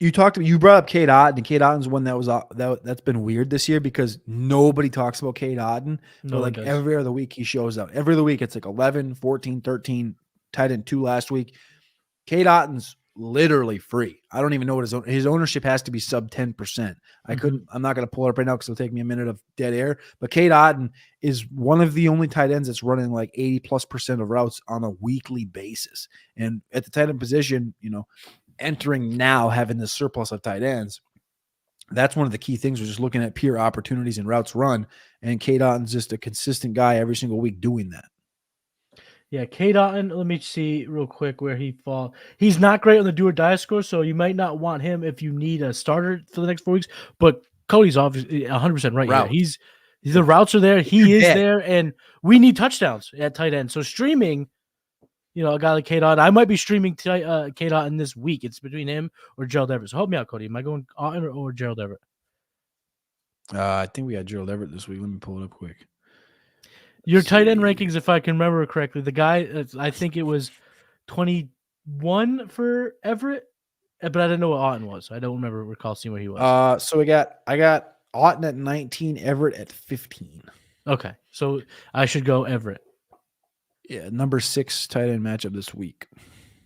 You brought up Cade Otton, and Cade Otton's one that's been weird this year because nobody talks about Cade Otton. But every other week he shows up. Every other week it's like 11, 14, 13, tight end 2 last week. Cade Otton's literally free. I don't even know what his ownership has to be sub 10%. I'm not going to pull it up right now because it'll take me a minute of dead air. But Cade Otton is one of the only tight ends that's running like 80+% of routes on a weekly basis. And at the tight end position, entering now having this surplus of tight ends, that's one of the key things. We're just looking at pure opportunities and routes run. And Cade Otton's just a consistent guy every single week doing that. Yeah, Cade Otton, let me see real quick where he falls. He's not great on the do or die score, so you might not want him if you need a starter for the next 4 weeks. But Cody's obviously 100% right here. The routes are there. He is there, and we need touchdowns at tight end. So streaming, a guy like Cade Otton, I might be streaming Cade Otton this week. It's between him or Gerald Everett. So help me out, Cody. Am I going Otton or Gerald Everett? I think we got Gerald Everett this week. Let me pull it up quick. Your tight end rankings, if I can remember correctly, the guy, I think it was 21 for Everett, but I didn't know what Otton was. I don't recall seeing what he was. So I got Otton at 19, Everett at 15. Okay, so I should go Everett. Yeah, number 6 tight end matchup this week.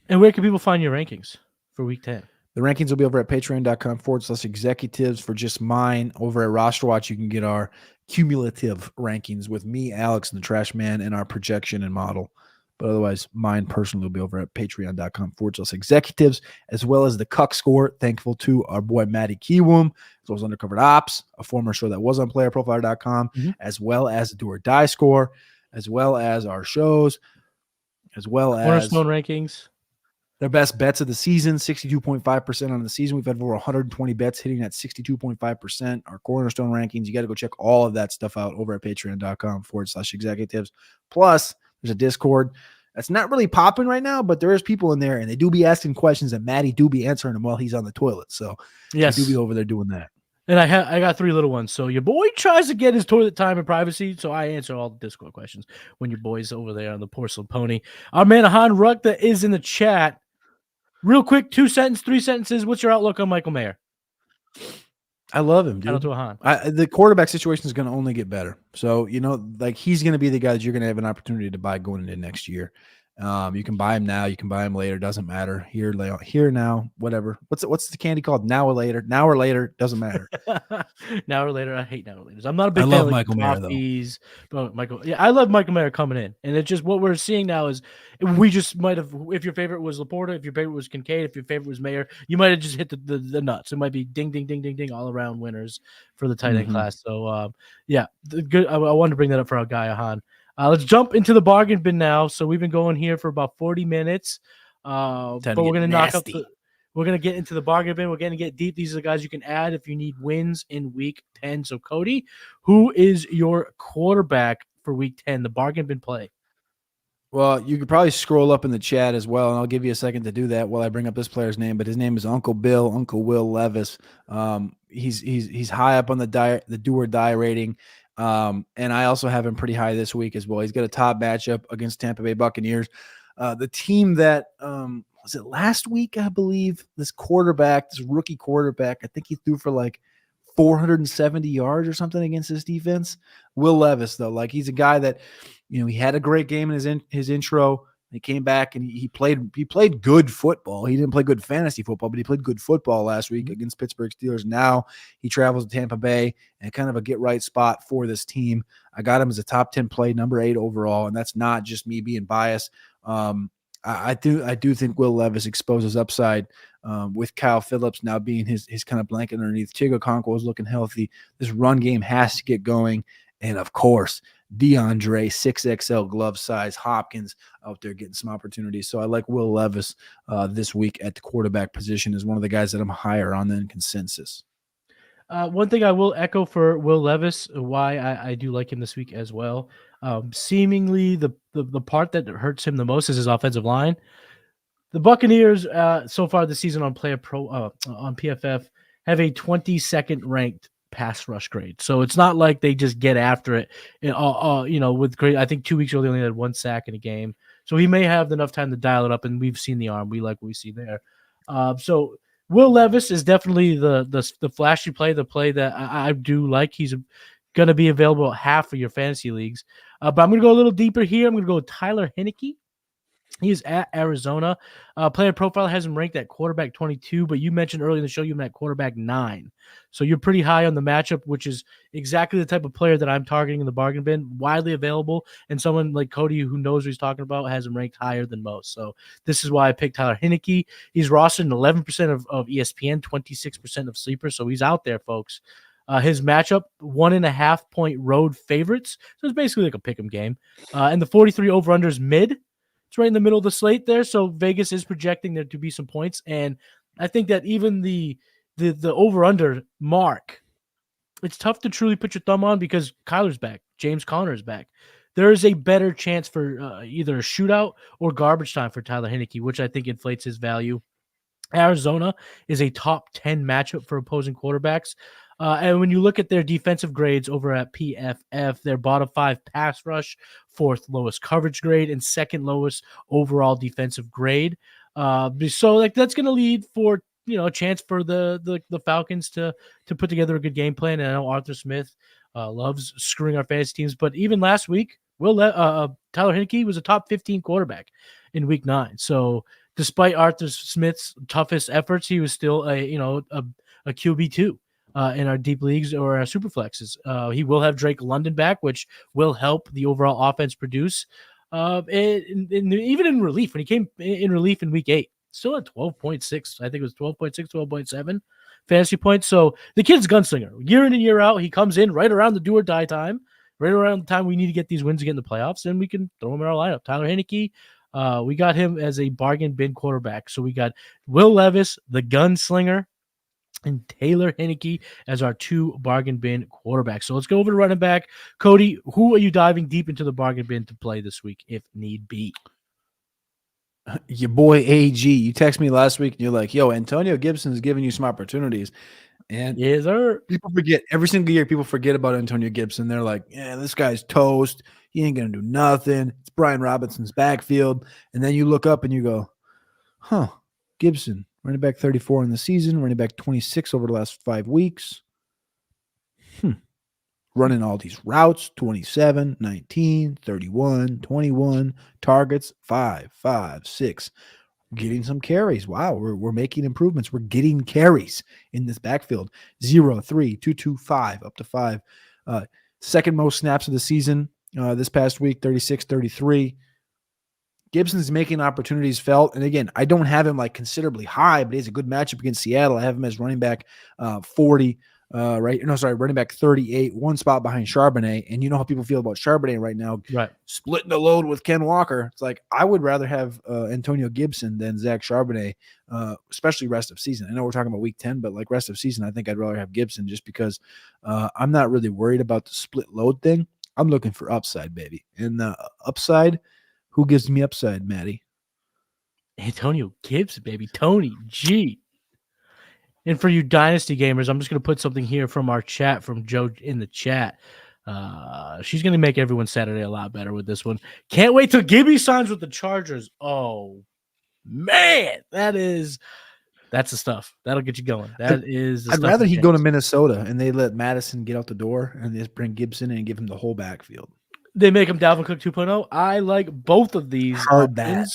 And where can people find your rankings for week 10? The rankings will be over at patreon.com/executives. For just mine, over at Roster Watch, you can get our cumulative rankings with me, Alex, and the Trash Man, and our projection and model. But otherwise, mine personally will be over at patreon.com/executives, as well as the Cuck Score. Thankful to our boy Matty Kiwoom, as well as Undercovered Ops, a former show that was on playerprofiler.com, as well as the Do or Die Score, as well as our shows, as well as Cornerstone rankings. Their best bets of the season, 62.5% on the season. We've had over 120 bets hitting at 62.5%. Our Cornerstone rankings, you got to go check all of that stuff out over at patreon.com/executives. Plus, there's a Discord that's not really popping right now, but there is people in there, and they do be asking questions, and Matty do be answering them while he's on the toilet. So yes, he do be over there doing that. And I got 3 little ones. So your boy tries to get his toilet time and privacy, so I answer all the Discord questions when your boy's over there on the porcelain pony. Our man Han Rukta is in the chat. Real quick, 3 sentences. What's your outlook on Michael Mayer? I love him, dude. Shout out to Han. The quarterback situation is going to only get better. So, he's going to be the guy that you're going to have an opportunity to buy going into next year. You can buy him now. You can buy him later. Doesn't matter. Here, now, whatever. What's the candy called? Now or later. Now or later. Doesn't matter. Now or later. I hate now or later. I'm not a big fan of Michael Mayer, though. I love Michael Mayer coming in. And it's just what we're seeing now is we just might have, if your favorite was Laporta, if your favorite was Kincaid, if your favorite was Mayer, you might have just hit the nuts. It might be ding, ding, ding, ding, ding, all around winners for the tight end class. So, good. I wanted to bring that up for our guy, Han. Let's jump into the bargain bin now. So we've been going here for about 40 minutes. But we're going to knock up we're going to get into the bargain bin. We're going to get deep. These are the guys you can add if you need wins in week 10. So Cody, who is your quarterback for week 10, the bargain bin play? Well, you could probably scroll up in the chat as well, and I'll give you a second to do that while I bring up this player's name. But his name is Uncle Will Levis. He's high up on the do or die rating. And I also have him pretty high this week as well. He's got a top matchup against Tampa Bay Buccaneers. The team that was it last week, I believe, this rookie quarterback, I think he threw for like 470 yards or something against this defense. Will Levis, though, he's a guy that, he had a great game in his intro. He came back and he played good football. He didn't play good fantasy football, but he played good football last week against Pittsburgh Steelers. Now he travels to Tampa Bay and kind of a get-right spot for this team. I got him as a top 10 play, number 8 overall, and that's not just me being biased. I do think Will Levis exposes upside with Kyle Phillips now being his kind of blanket underneath. Chig Okonkwo is looking healthy. This run game has to get going. And, of course, DeAndre, 6XL glove size, Hopkins out there getting some opportunities. So I like Will Levis this week at the quarterback position as one of the guys that I'm higher on than consensus. One thing I will echo for Will Levis, why I do like him this week as well. Seemingly the part that hurts him the most is his offensive line. The Buccaneers so far this season on on PFF have a 22nd ranked pass rush grade. So it's not like they just get after it. With great, I think 2 weeks ago they only had 1 sack in a game. So he may have enough time to dial it up, and we've seen the arm. We like what we see there. So Will Levis is definitely the flashy play, the play that I do like. He's going to be available at half of your fantasy leagues. But I'm going to go a little deeper here. I'm going to go with Tyler Heinicke. He is at Arizona. Player profile has him ranked at quarterback 22, but you mentioned earlier in the show you have him at quarterback 9. So you're pretty high on the matchup, which is exactly the type of player that I'm targeting in the bargain bin. Widely available, and someone like Cody who knows what he's talking about has him ranked higher than most. So this is why I picked Tyler Heinicke. He's rostered in 11% of ESPN, 26% of Sleeper, so he's out there, folks. His matchup, 1.5 point road favorites. So it's basically like a pick'em game. And the 43 over-under is mid. It's right in the middle of the slate there. So Vegas is projecting there to be some points. And I think that even the over-under mark, it's tough to truly put your thumb on because Kyler's back. James Conner is back. There is a better chance for either a shootout or garbage time for Tyler Heinicke, which I think inflates his value. Arizona is a top 10 matchup for opposing quarterbacks. And when you look at their defensive grades over at PFF, their bottom 5 pass rush, 4th lowest coverage grade, and 2nd lowest overall defensive grade. So like that's going to lead for a chance for the Falcons to put together a good game plan. And I know Arthur Smith loves screwing our fantasy teams, but even last week, Tyler Heinicke was a top 15 quarterback in Week 9. So despite Arthur Smith's toughest efforts, he was still a QB2. In our deep leagues or our super flexes. He will have Drake London back, which will help the overall offense produce. Even in relief, when he came in relief in Week 8, still at 12.6. I think it was 12.6, 12.7 fantasy points. So the kid's gunslinger. Year in and year out, he comes in right around the do or die time, right around the time we need to get these wins to get in the playoffs, and we can throw him in our lineup. Tyler Heinicke, we got him as a bargain bin quarterback. So we got Will Levis, the gunslinger, and Taylor Heinicke as our 2 bargain bin quarterbacks. So let's go over to running back. Cody, who are you diving deep into the bargain bin to play this week if need be? Your boy AG. You text me last week and you're like, yo, Antonio Gibson is giving you some opportunities. And yes, sir. People forget every single year. People forget about Antonio Gibson. They're like, yeah, this guy's toast. He ain't gonna do nothing. It's Brian Robinson's backfield. And then you look up and you go, huh, Gibson, running back 34 in the season, running back 26 over the last 5 weeks. Running all these routes, 27, 19, 31, 21, targets, 5, 5, 6. Getting some carries. Wow, we're making improvements. We're getting carries in this backfield. 0, 3, 2, 2, 5, up to 5. Second most snaps of the season this past week, 36, 33. Gibson's making opportunities felt. And again, I don't have him like considerably high, but he has a good matchup against Seattle. I have him as running back 40, running back 38, 1 spot behind Charbonnet. And you know how people feel about Charbonnet right now, right? Splitting the load with Ken Walker. It's like, I would rather have Antonio Gibson than Zach Charbonnet, especially rest of season. I know we're talking about week 10, but like rest of season, I think I'd rather have Gibson just because I'm not really worried about the split load thing. I'm looking for upside, baby. And upside, who gives me upside, Matty? Antonio Gibson, baby. Tony G. And for you dynasty gamers, I'm just going to put something here from our chat, from Joe in the chat. She's going to make everyone's Saturday a lot better with this one. Can't wait till Gibby signs with the Chargers. Oh, man. That's the stuff. That'll get you going. I'd rather he go to Minnesota and they let Madison get out the door and they just bring Gibson in and give him the whole backfield. They make him Dalvin Cook 2.0. I like both of these. Heard that.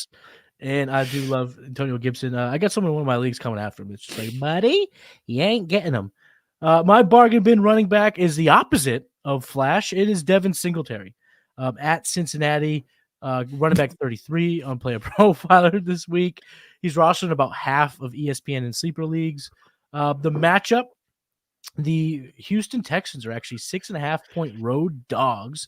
And I do love Antonio Gibson. I got someone in one of my leagues coming after him. It's just like, buddy, you ain't getting him. My bargain bin running back is the opposite of Flash. It is Devin Singletary at Cincinnati, running back 33 on Player Profiler this week. He's rostered in about half of ESPN and sleeper leagues. The matchup, the Houston Texans are actually 6.5 point road dogs.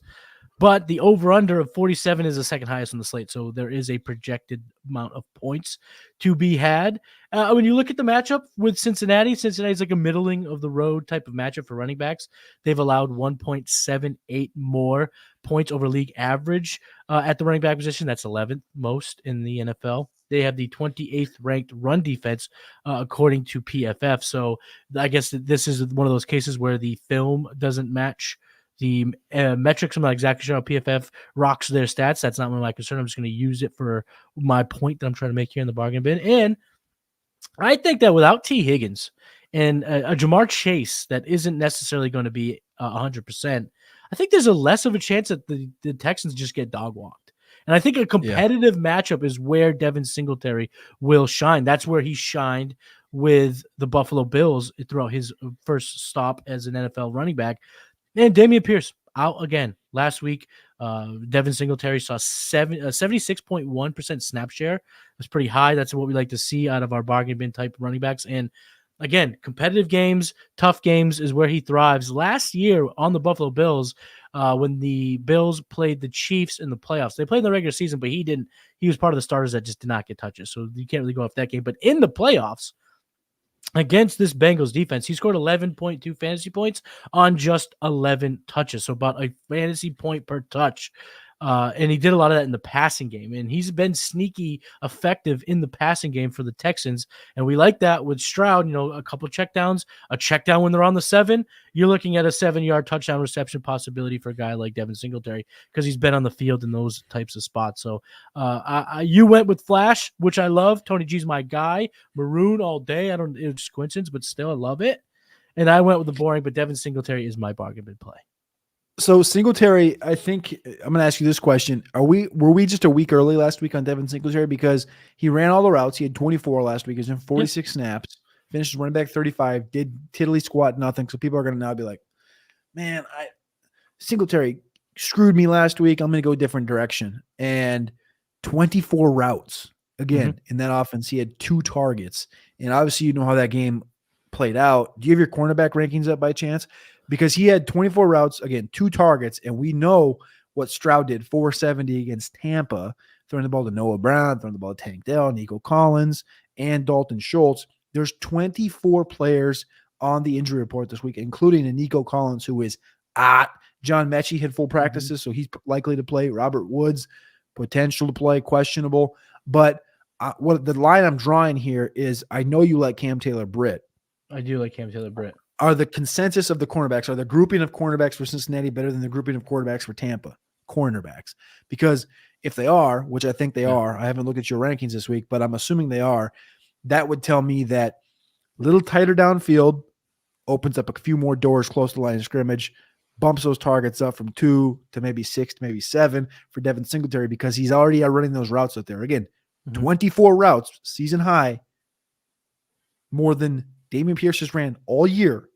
But the over-under of 47 is the second highest on the slate, so there is a projected amount of points to be had. When you look at the matchup with Cincinnati's like a middling of the road type of matchup for running backs. They've allowed 1.78 more points over league average at the running back position. That's 11th most in the NFL. They have the 28th ranked run defense according to PFF. So I guess this is one of those cases where the film doesn't match the metrics. I'm not exactly sure how PFF rocks their stats. That's not one of my concern. I'm just going to use it for my point that I'm trying to make here in the bargain bin. And I think that without T. Higgins and a Jamar Chase that isn't necessarily going to be 100%, I think there's a less of a chance that the Texans just get dog walked. And I think a competitive matchup is where Devin Singletary will shine. That's where he shined with the Buffalo Bills throughout his first stop as an NFL running back. And Dameon Pierce out again last week. Devin Singletary saw 76.1% snap share. That's pretty high. That's what we like to see out of our bargain bin type running backs. And again, competitive games, tough games is where he thrives. Last year on the Buffalo Bills, when the Bills played the Chiefs in the playoffs, they played in the regular season, but he didn't. He was part of the starters that just did not get touches. So you can't really go off that game. But in the playoffs, against this Bengals defense, he scored 11.2 fantasy points on just 11 touches. So about a fantasy point per touch. And he did a lot of that in the passing game. And he's been sneaky effective in the passing game for the Texans. And we like that with Stroud, a couple checkdowns, a checkdown when they're on the 7. You're looking at a 7-yard touchdown reception possibility for a guy like Devin Singletary because he's been on the field in those types of spots. So you went with Flash, which I love. Tony G's my guy. Maroon all day. It was just coincidence, but still I love it. And I went with the boring, but Devin Singletary is my bargain bin play. So Singletary, I think I'm going to ask you this question. Were we just a week early last week on Devin Singletary because he ran all the routes? He had 24 last week. He was in 46 snaps, finished running back 35, did tiddly squat nothing. So people are going to now be like, man, Singletary screwed me last week. I'm going to go a different direction. And 24 routes again in that offense. He had 2 targets. And obviously you know how that game played out. Do you have your cornerback rankings up by chance? Because he had 24 routes, again, 2 targets, and we know what Stroud did, 470 against Tampa, throwing the ball to Noah Brown, throwing the ball to Tank Dell, Nico Collins, and Dalton Schultz. There's 24 players on the injury report this week, including a Nico Collins, who is at John Mechie had full practices, so he's likely to play. Robert Woods, potential to play, questionable. But what the line I'm drawing here is I know you like Cam Taylor-Britt. I do like Cam Taylor-Britt. Are the consensus of the cornerbacks, are the grouping of cornerbacks for Cincinnati better than the grouping of quarterbacks for Tampa? Cornerbacks. Because if they are, which I think they are, I haven't looked at your rankings this week, but I'm assuming they are, that would tell me that a little tighter downfield opens up a few more doors close to the line of scrimmage, bumps those targets up from 2 to maybe 6 to maybe 7 for Devin Singletary because he's already running those routes out there. Again, 24 routes, season high, more than Dameon Pierce just ran all year.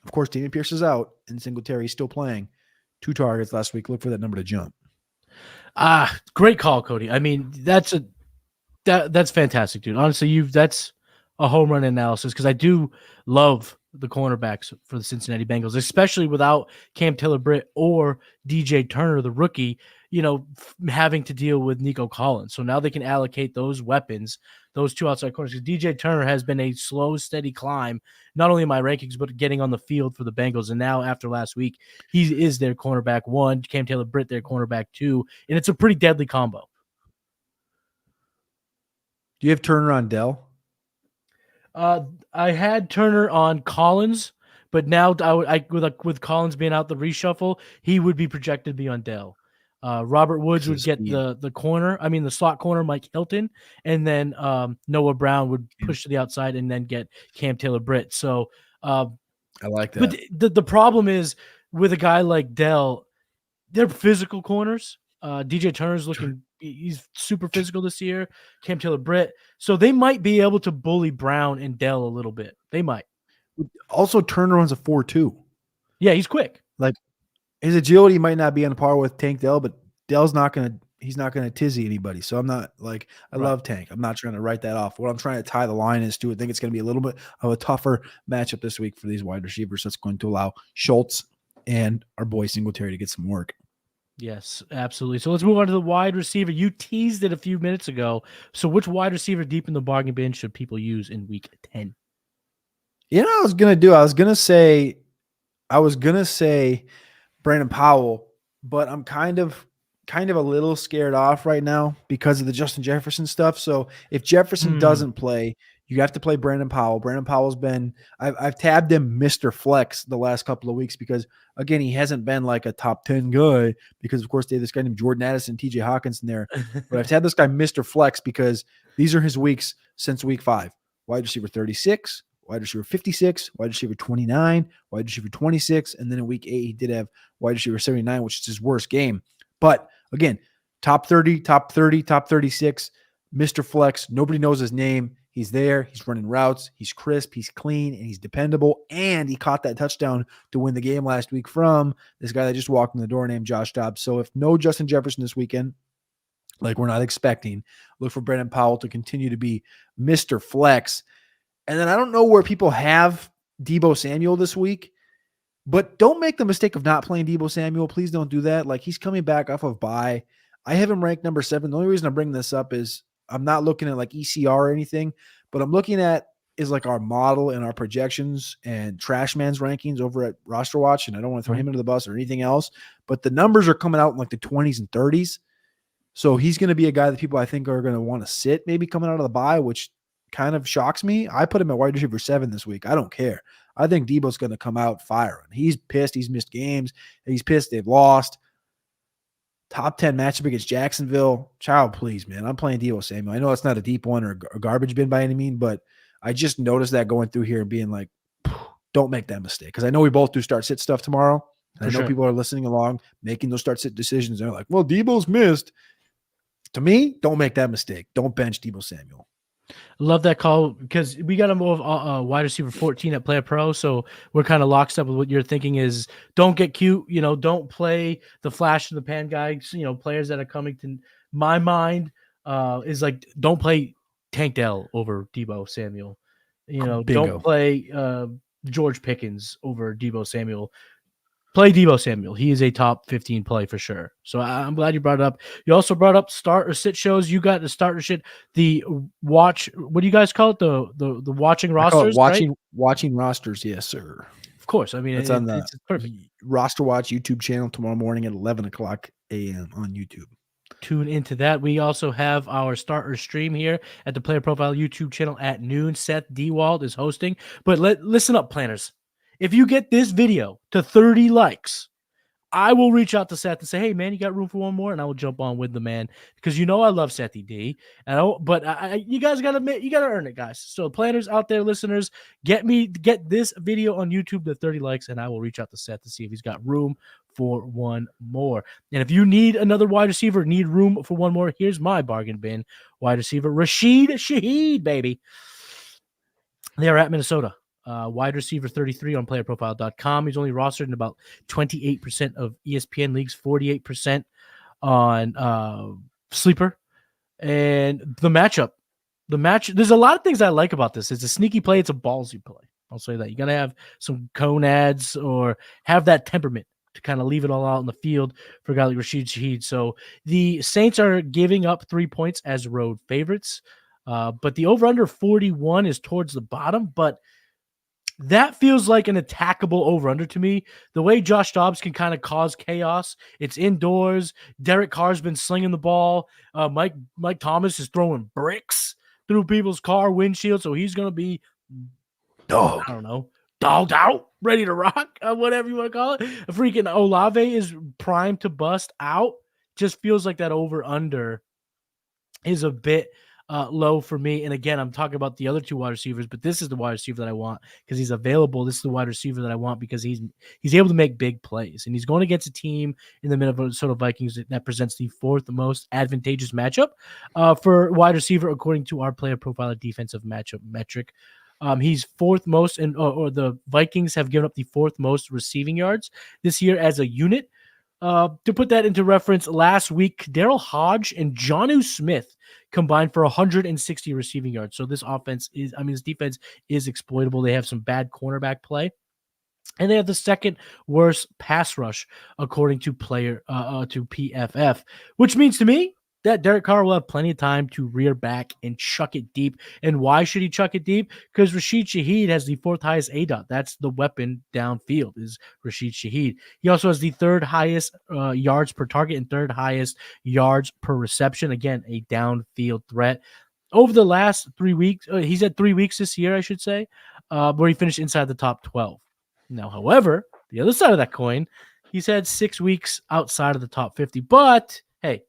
Of course, Dameon Pierce is out, and Singletary is still playing. 2 targets last week. Look for that number to jump. Great call, Cody. I mean, that's fantastic, dude. Honestly, that's a home run analysis because I do love the cornerbacks for the Cincinnati Bengals, especially without Cam Taylor-Britt or DJ Turner, the rookie, having to deal with Nico Collins. So now they can allocate those weapons, those 2 outside corners. Because DJ Turner has been a slow, steady climb, not only in my rankings, but getting on the field for the Bengals. And now after last week, he is their cornerback 1, Cam Taylor-Britt their cornerback 2, and it's a pretty deadly combo. Do you have Turner on Dell? I had Turner on Collins, but now with Collins being out the reshuffle, he would be projected to be on Dell. Robert Woods would get the slot corner, Mike Hilton, and then Noah Brown would push to the outside and then get Cam Taylor-Britt. So I like that. But the problem is with a guy like Dell, they're physical corners. DJ Turner's he's super physical this year. Cam Taylor-Britt. So they might be able to bully Brown and Dell a little bit. They might. Also, Turner runs a 4.2. Yeah, he's quick. Like his agility might not be on par with Tank Dell, but Dell's he's not gonna tizzy anybody. So I'm not like I love Tank. I'm not trying to write that off. What I'm trying to tie the line is to I think it's gonna be a little bit of a tougher matchup this week for these wide receivers. That's going to allow Schultz and our boy Singletary to get some work. Yes, absolutely. So let's move on to the wide receiver. You teased it a few minutes ago. So which wide receiver deep in the bargain bin should people use in week 10? I was going to do? I was going to say Brandon Powell, but I'm kind of a little scared off right now because of the Justin Jefferson stuff. So if Jefferson doesn't play, you have to play Brandon Powell. Brandon Powell's been I've tabbed him Mr. Flex the last couple of weeks because, again, he hasn't been like a top 10 guy because, of course, they have this guy named Jordan Addison, TJ Hawkinson there. But I've tabbed this guy Mr. Flex because these are his weeks since week 5. Wide receiver 36, wide receiver 56, wide receiver 29, wide receiver 26, and then in week 8 he did have wide receiver 79, which is his worst game. But, again, top 30, top 30, top 36, Mr. Flex. Nobody knows his name. He's there. He's running routes. He's crisp. He's clean, and he's dependable. And he caught that touchdown to win the game last week from this guy that just walked in the door named Josh Dobbs. So if no Justin Jefferson this weekend, like we're not expecting, look for Brandon Powell to continue to be Mr. Flex. And then I don't know where people have Deebo Samuel this week, but don't make the mistake of not playing Deebo Samuel. Please don't do that. Like, he's coming back off of bye. I have him ranked number 7. The only reason I'm bringing this up is I'm not looking at like ECR or anything, but I'm looking at is like our model and our projections and Trashman's rankings over at Roster Watch. And I don't want to throw him into the bus or anything else, but the numbers are coming out in like the 20s and 30s. So he's going to be a guy that people I think are going to want to sit maybe coming out of the bye, which kind of shocks me. I put him at wide receiver 7 this week. I don't care. I think Deebo's going to come out firing. He's pissed. He's missed games. He's pissed. They've lost. Top 10 matchup against Jacksonville. Child, please, man. I'm playing Deebo Samuel. I know it's not a deep one or a garbage bin by any means, but I just noticed that going through here and being like, don't make that mistake. Because I know we both do start-sit stuff tomorrow. And I know people are listening along, making those start-sit decisions. They're like, well, Deebo's missed. To me, don't make that mistake. Don't bench Deebo Samuel. Love that call because we got him wide receiver 14 at Player Pro, so we're kind of locked up with what you're thinking is don't get cute, don't play the flash in the pan guys, players that are coming to my mind is like don't play Tank Dell over Deebo Samuel, don't play George Pickens over Deebo Samuel. Play Deebo Samuel. He is a top 15 play for sure. So I'm glad you brought it up. You also brought up start or sit shows. You got the start or sit, the watch. What do you guys call it? The watching rosters? Watching rosters. Yes, sir. Of course. I mean, it's on the perfect Roster Watch YouTube channel tomorrow morning at 11 o'clock a.m. on YouTube. Tune into that. We also have our starter stream here at the Player Profile YouTube channel at noon. Seth Dewald is hosting. But listen up, planners. If you get this video to 30 likes, I will reach out to Seth and say, hey, man, you got room for one more? And I will jump on with the man because I love Sethy D. But you guys got to earn it, guys. So planners out there, listeners, get this video on YouTube to 30 likes, and I will reach out to Seth to see if he's got room for one more. And if you need another wide receiver, need room for one more, here's my bargain bin wide receiver, Rashid Shaheed, baby. They are at Minnesota. Wide receiver 33 on playerprofile.com. He's only rostered in about 28% of ESPN leagues, 48% on Sleeper. And the matchup, there's a lot of things I like about this. It's a sneaky play. It's a ballsy play. I'll say that. You got to have some conads or have that temperament to kind of leave it all out in the field for a guy like Rashid Shaheed. So the Saints are giving up 3 points as road favorites. But the over-under 41 is towards the bottom, but that feels like an attackable over-under to me. The way Josh Dobbs can kind of cause chaos. It's indoors. Derek Carr's been slinging the ball. Mike Thomas is throwing bricks through people's car windshield, so he's going to be, dogged out, ready to rock, whatever you want to call it. A freaking Olave is primed to bust out. Just feels like that over-under is a bit low for me. And again, I'm talking about the other 2 wide receivers, but this is the wide receiver that I want because he's available. This is the wide receiver that I want because he's able to make big plays, and he's going against a team in the Minnesota Vikings that presents the 4th most advantageous matchup for wide receiver according to our Player Profile defensive matchup metric. He's 4th most, or the Vikings have given up the 4th most receiving yards this year as a unit. To put that into reference, last week, KhaDarel Hodge and Jonnu Smith combined for 160 receiving yards. So this defense is exploitable. They have some bad cornerback play, and they have the 2nd worst pass rush according to PFF, which means to me that Derek Carr will have plenty of time to rear back and chuck it deep. And why should he chuck it deep? Because Rashid Shaheed has the 4th highest ADOT. That's the weapon downfield is Rashid Shaheed. He also has the 3rd highest yards per target and 3rd highest yards per reception. Again, a downfield threat. Over the last 3 weeks, he's had 3 weeks this year, I should say, where he finished inside the top 12. Now, however, the other side of that coin, he's had 6 weeks outside of the top 50. But, hey,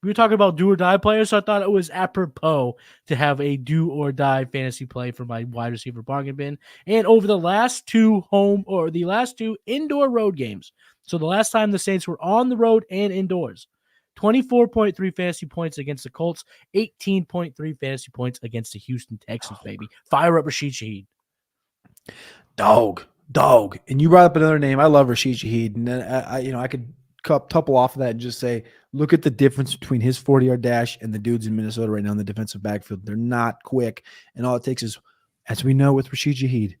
we were talking about do-or-die players, so I thought it was apropos to have a do-or-die fantasy play for my wide receiver bargain bin. And over the last 2 indoor road games, so the last time the Saints were on the road and indoors, 24.3 fantasy points against the Colts, 18.3 fantasy points against the Houston Texans, baby. Fire up Rashid Shaheed. Dog. And you brought up another name. I love Rashid Shaheed. And I could couple off of that and just say, look at the difference between his 40-yard dash and the dudes in Minnesota right now in the defensive backfield. They're not quick. And all it takes is, as we know with Rashid Shaheed,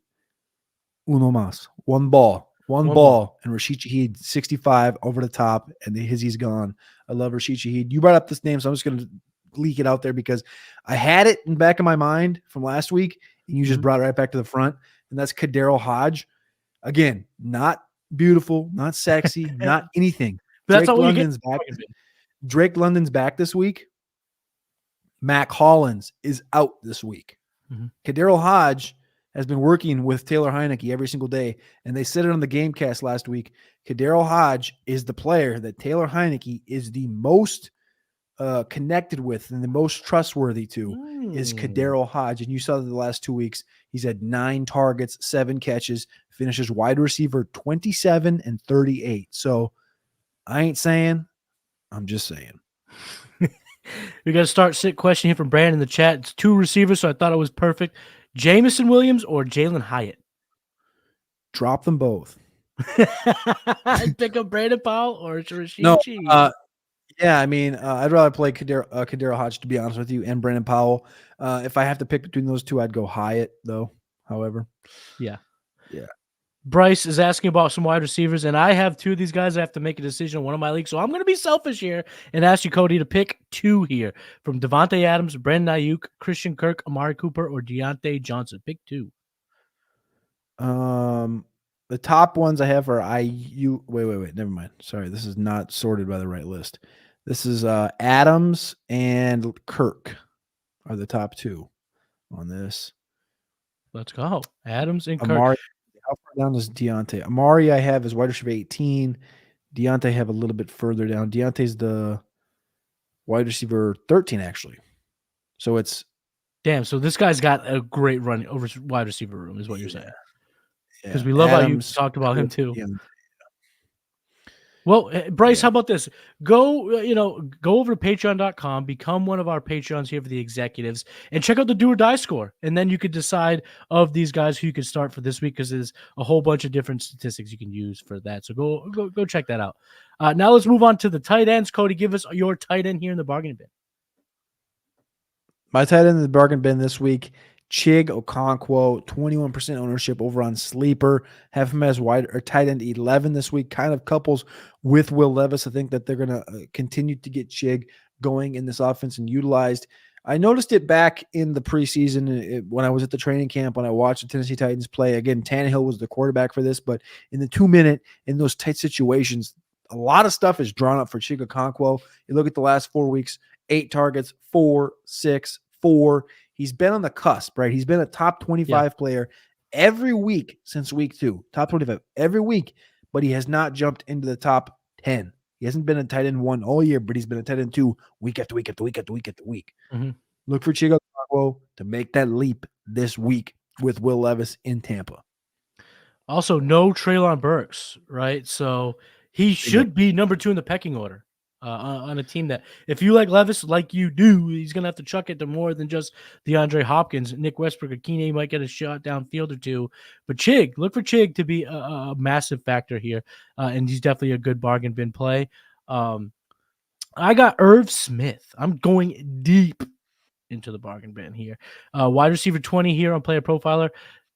uno mas, one ball, and Rashid Shaheed, 65 over the top, and he's gone. I love Rashid Shaheed. You brought up this name, so I'm just going to leak it out there because I had it in the back of my mind from last week, and you just brought it right back to the front, and that's KhaDarel Hodge. Again, not beautiful, not sexy, not anything. But Drake London's back. Drake London's back this week. Mac Hollins is out this week. KhaDarel Hodge has been working with Taylor Heinicke every single day, and they said it on the Gamecast last week. KhaDarel Hodge is the player that Taylor Heinicke is the most connected with and the most trustworthy to is KhaDarel Hodge. And you saw that the last 2 weeks, he's had 9 targets, 7 catches, finishes wide receiver 27 and 38. So I ain't saying, I'm just saying. We got a start-sit question here from Brandon in the chat. It's 2 receivers, so I thought it was perfect. Jameson Williams or Jalen Hyatt? Drop them both. I'd pick up Brandon Powell or Rashid Shaheed. Yeah, I mean, I'd rather play KhaDarel Hodge, to be honest with you, and Brandon Powell. If I have to pick between those two, I'd go Hyatt, though, however. Yeah. Yeah. Bryce is asking about some wide receivers, and I have 2 of these guys. I have to make a decision in one of my leagues, so I'm going to be selfish here and ask you, Cody, to pick 2 here from Devontae Adams, Brandon Ayuk, Christian Kirk, Amari Cooper, or Deontay Johnson. Pick 2. The top ones I have are IU. Wait. Never mind. Sorry, this is not sorted by the right list. This is Adams and Kirk are the top 2 on this. Let's go. Adams and Amari, Kirk. how far down is Deontay? Amari I have is wide receiver 18. Deontay I have a little bit further down. Deontay's the wide receiver 13, actually. So it's damn. So this guy's got a great run over wide receiver room, is what you're saying. Because yeah. we love Adams, how you talked about him too. Yeah. Well, Bryce, how about this? Go over to patreon.com, become one of our Patreons here for the executives, and check out the do or die score. And then you could decide of these guys who you could start for this week, because there's a whole bunch of different statistics you can use for that. So go check that out. Now let's move on to the tight ends. Cody, give us your tight end here in the bargain bin. My tight end in the bargain bin this week, Chig Okonkwo, 21% ownership over on Sleeper. Have him as tight end 11 this week. Kind of couples with Will Levis. I think that they're going to continue to get Chig going in this offense and utilized. I noticed it back in the preseason when I was at the training camp, when I watched the Tennessee Titans play. Again, Tannehill was the quarterback for this, but in the 2-minute, in those tight situations, a lot of stuff is drawn up for Chig Okonkwo. You look at the last 4 weeks, 8 targets, 4, 6, 4. He's been on the cusp, right? He's been a top 25 player every week since week 2. Top 25 every week, but he has not jumped into the top 10. He hasn't been a tight end 1 all year, but he's been a tight end 2 week after week after week after week after week. Mm-hmm. Look for Chig Okonkwo to make that leap this week with Will Levis in Tampa. Also, no Treylon Burks, right? So he should be number 2 in the pecking order. On a team that, if you like Levis like you do, he's going to have to chuck it to more than just DeAndre Hopkins. Nick Westbrook or Keeney might get a shot downfield or 2. But Chig, look for Chig to be a massive factor here. And he's definitely a good bargain bin play. I got Irv Smith. I'm going deep into the bargain bin here. Wide receiver 20 here on Player Profiler.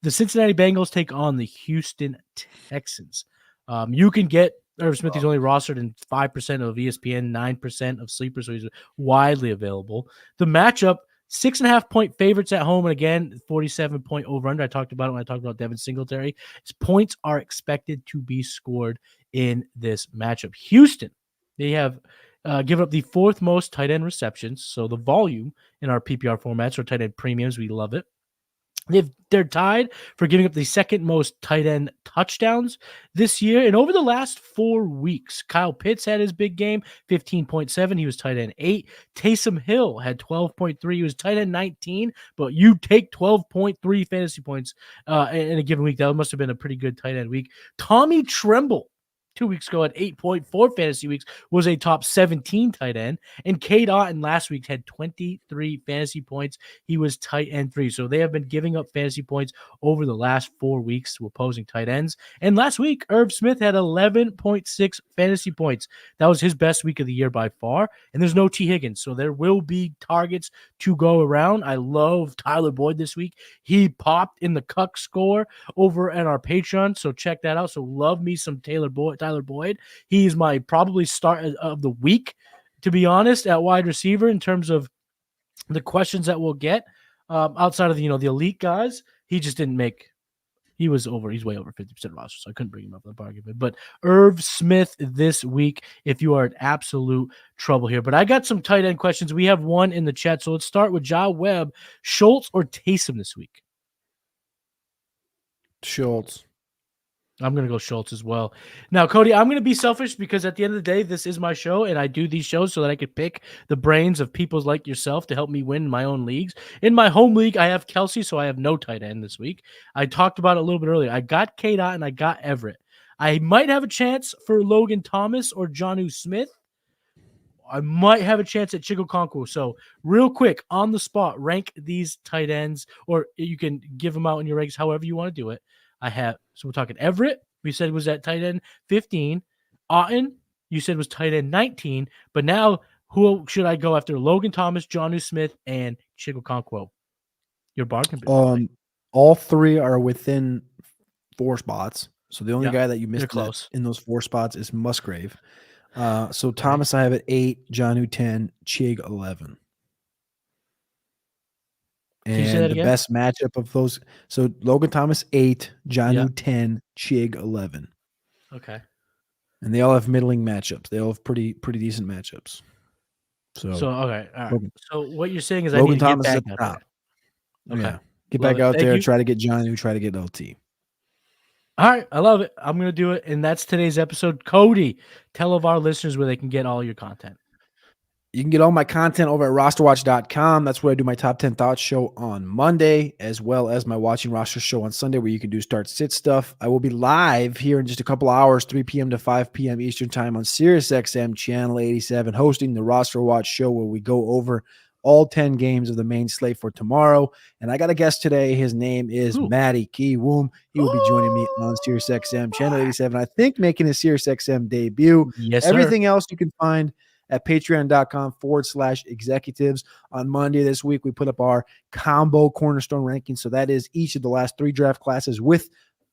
The Cincinnati Bengals take on the Houston Texans. You can get Irv Smith. He's only rostered in 5% of ESPN, 9% of Sleeper, so he's widely available. The matchup, 6.5-point favorites at home, and again, 47-point over-under. I talked about it when I talked about Devin Singletary. His points are expected to be scored in this matchup. Houston, they have given up the 4th most tight end receptions, so the volume in our PPR formats or tight end premiums, we love it. They're tied for giving up the 2nd most tight end touchdowns this year. And over the last 4 weeks, Kyle Pitts had his big game, 15.7. He was tight end 8. Taysom Hill had 12.3. He was tight end 19. But you take 12.3 fantasy points in a given week. That must have been a pretty good tight end week. Tommy Tremble 2 weeks ago at 8.4 fantasy weeks was a top 17 tight end. And Cade Otton last week had 23 fantasy points. He was tight end 3. So they have been giving up fantasy points over the last 4 weeks to opposing tight ends. And last week, Irv Smith had 11.6 fantasy points. That was his best week of the year by far. And there's no T. Higgins. So there will be targets to go around. I love Tyler Boyd this week. He popped in the Cuck score over at our Patreon. So check that out. So love me some Tyler Boyd. He's my probably start of the week, to be honest, at wide receiver in terms of the questions that we'll get outside of the elite guys. He just didn't make. He's way over 50% roster, so I couldn't bring him up in the argument. But Irv Smith this week, if you are in absolute trouble here. But I got some tight end questions. We have one in the chat, so let's start with Ja Webb. Schultz or Taysom this week? Schultz. I'm going to go Schultz as well. Now, Cody, I'm going to be selfish because at the end of the day, this is my show, and I do these shows so that I could pick the brains of people like yourself to help me win my own leagues. In my home league, I have Kelsey, so I have no tight end this week. I talked about it a little bit earlier. I got Cade Otton and I got Everett. I might have a chance for Logan Thomas or Jonnu Smith. I might have a chance at Chig Okonkwo. So real quick, on the spot, rank these tight ends, or you can give them out in your ranks however you want to do it. So we're talking Everett, we said was at tight end 15. Otton, you said was tight end 19. But now, who should I go after? Logan Thomas, Jonnu Smith, and Chig Okonkwo. Your bargain bin. All three are within 4 spots. So the only guy that you missed in those 4 spots is Musgrave. So Thomas, I have at 8, Jonnu 10, Chig 11. And the best matchup of those, so Logan Thomas 8, Jonnu 10, Chig 11. Okay. And they all have middling matchups. They all have pretty decent matchups. So okay, all right. So what you're saying is Logan I need to Thomas get is back at the top. Okay. Yeah. Get back out there, try to get Jonnu, try to get LT. All right, I love it. I'm going to do it, and that's today's episode. Cody, tell of our listeners where they can get all your content. You can get all my content over at rosterwatch.com. That's where I do my top 10 thoughts show on Monday, as well as my watching roster show on Sunday, where you can do start sit stuff. I will be live here in just a couple hours, 3 p.m. to 5 p.m. Eastern time on SiriusXM channel 87, hosting the Roster Watch show, where we go over all 10 games of the main slate for tomorrow. And I got a guest today. His name is Matty Kiwoom. He will be joining me on SiriusXM channel 87. I think making his SiriusXM debut. Yes, Everything else you can find at patreon.com/executives. On Monday this week, we put up our combo cornerstone rankings. So that is each of the last 3 draft classes with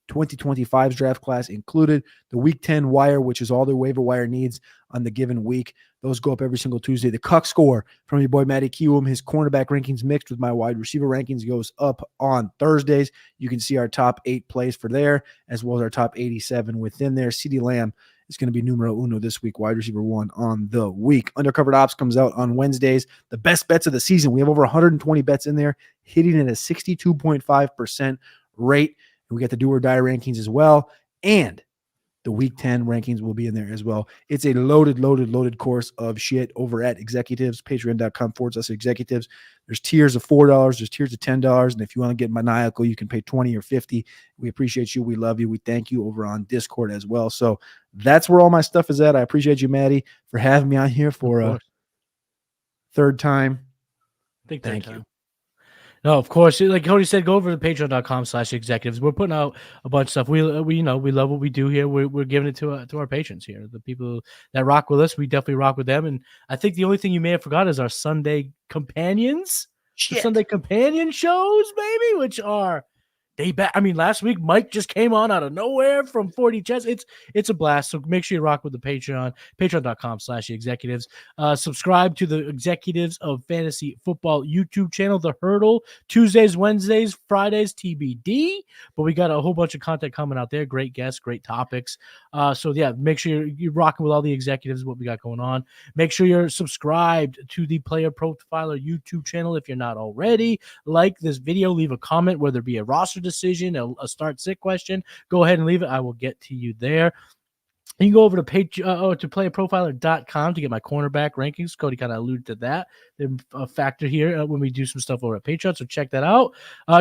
2025's draft class included. The week 10 wire, which is all the waiver wire needs on the given week. Those go up every single Tuesday. The Cuck score from your boy Matty Kiwoom, his cornerback rankings mixed with my wide receiver rankings, goes up on Thursdays. You can see our top 8 plays for there, as well as our top 87 within there. CeeDee Lamb is going to be numero uno this week, wide receiver 1 on the week. Undercovered Ops comes out on Wednesdays. The best bets of the season. We have over 120 bets in there, hitting at a 62.5% rate. And we got the do or die rankings as well. And the week 10 rankings will be in there as well. It's a loaded course of shit over at Executives, patreon.com/executives. There's tiers of $4, there's tiers of $10. And if you want to get maniacal, you can pay 20 or 50. We appreciate you. We love you. We thank you over on Discord as well. So that's where all my stuff is at. I appreciate you, Matty, for having me on here for a 3rd time. Thank you. No, of course. Like Cody said, go over to patreon.com/executives. We're putting out a bunch of stuff. We love what we do here. We're giving it to our patrons here. The people that rock with us, we definitely rock with them. And I think the only thing you may have forgot is our Sunday companions. The Sunday companion shows, baby, which are last week Mike just came on out of nowhere from 40 Chess. It's a blast. So make sure you rock with the patreon.com/executives. Subscribe to the Executives of Fantasy Football YouTube channel, The Hurdle, Tuesdays, Wednesdays, Fridays, TBD. But we got a whole bunch of content coming out there. Great guests, great topics. So yeah, make sure you're rocking with all the executives, what we got going on. Make sure you're subscribed to the Player Profiler YouTube channel if you're not already. Like this video, leave a comment, whether it be a roster decision, a start sit question. Go ahead and leave it. I will get to you there. You can go over to playerprofiler.com to get my cornerback rankings. Cody kind of alluded to that. They're a factor here when we do some stuff over at Patreon, so check that out.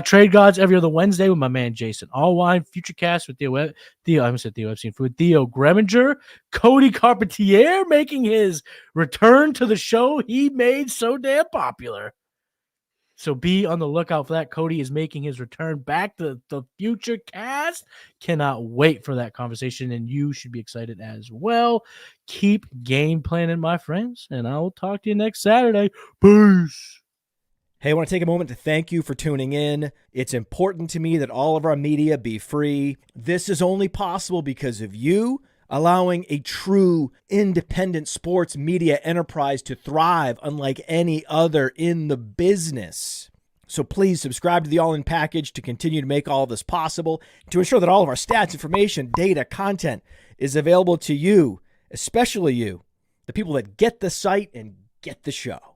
Trade Gods every other Wednesday with my man Jason Allwine. Futurecast with Theo Epstein, with Theo Greminger. Cody Carpentier making his return to the show he made so damn popular. So be on the lookout for that. Cody is making his return back to the Future Cast. Cannot wait for that conversation, and you should be excited as well. Keep game planning, my friends, and I will talk to you next Saturday. Peace. Hey, I want to take a moment to thank you for tuning in. It's important to me that all of our media be free. This is only possible because of you, allowing a true independent sports media enterprise to thrive unlike any other in the business. So please subscribe to the All In Package to continue to make all this possible, to ensure that all of our stats, information, data, content is available to you, especially you, the people that get the site and get the show.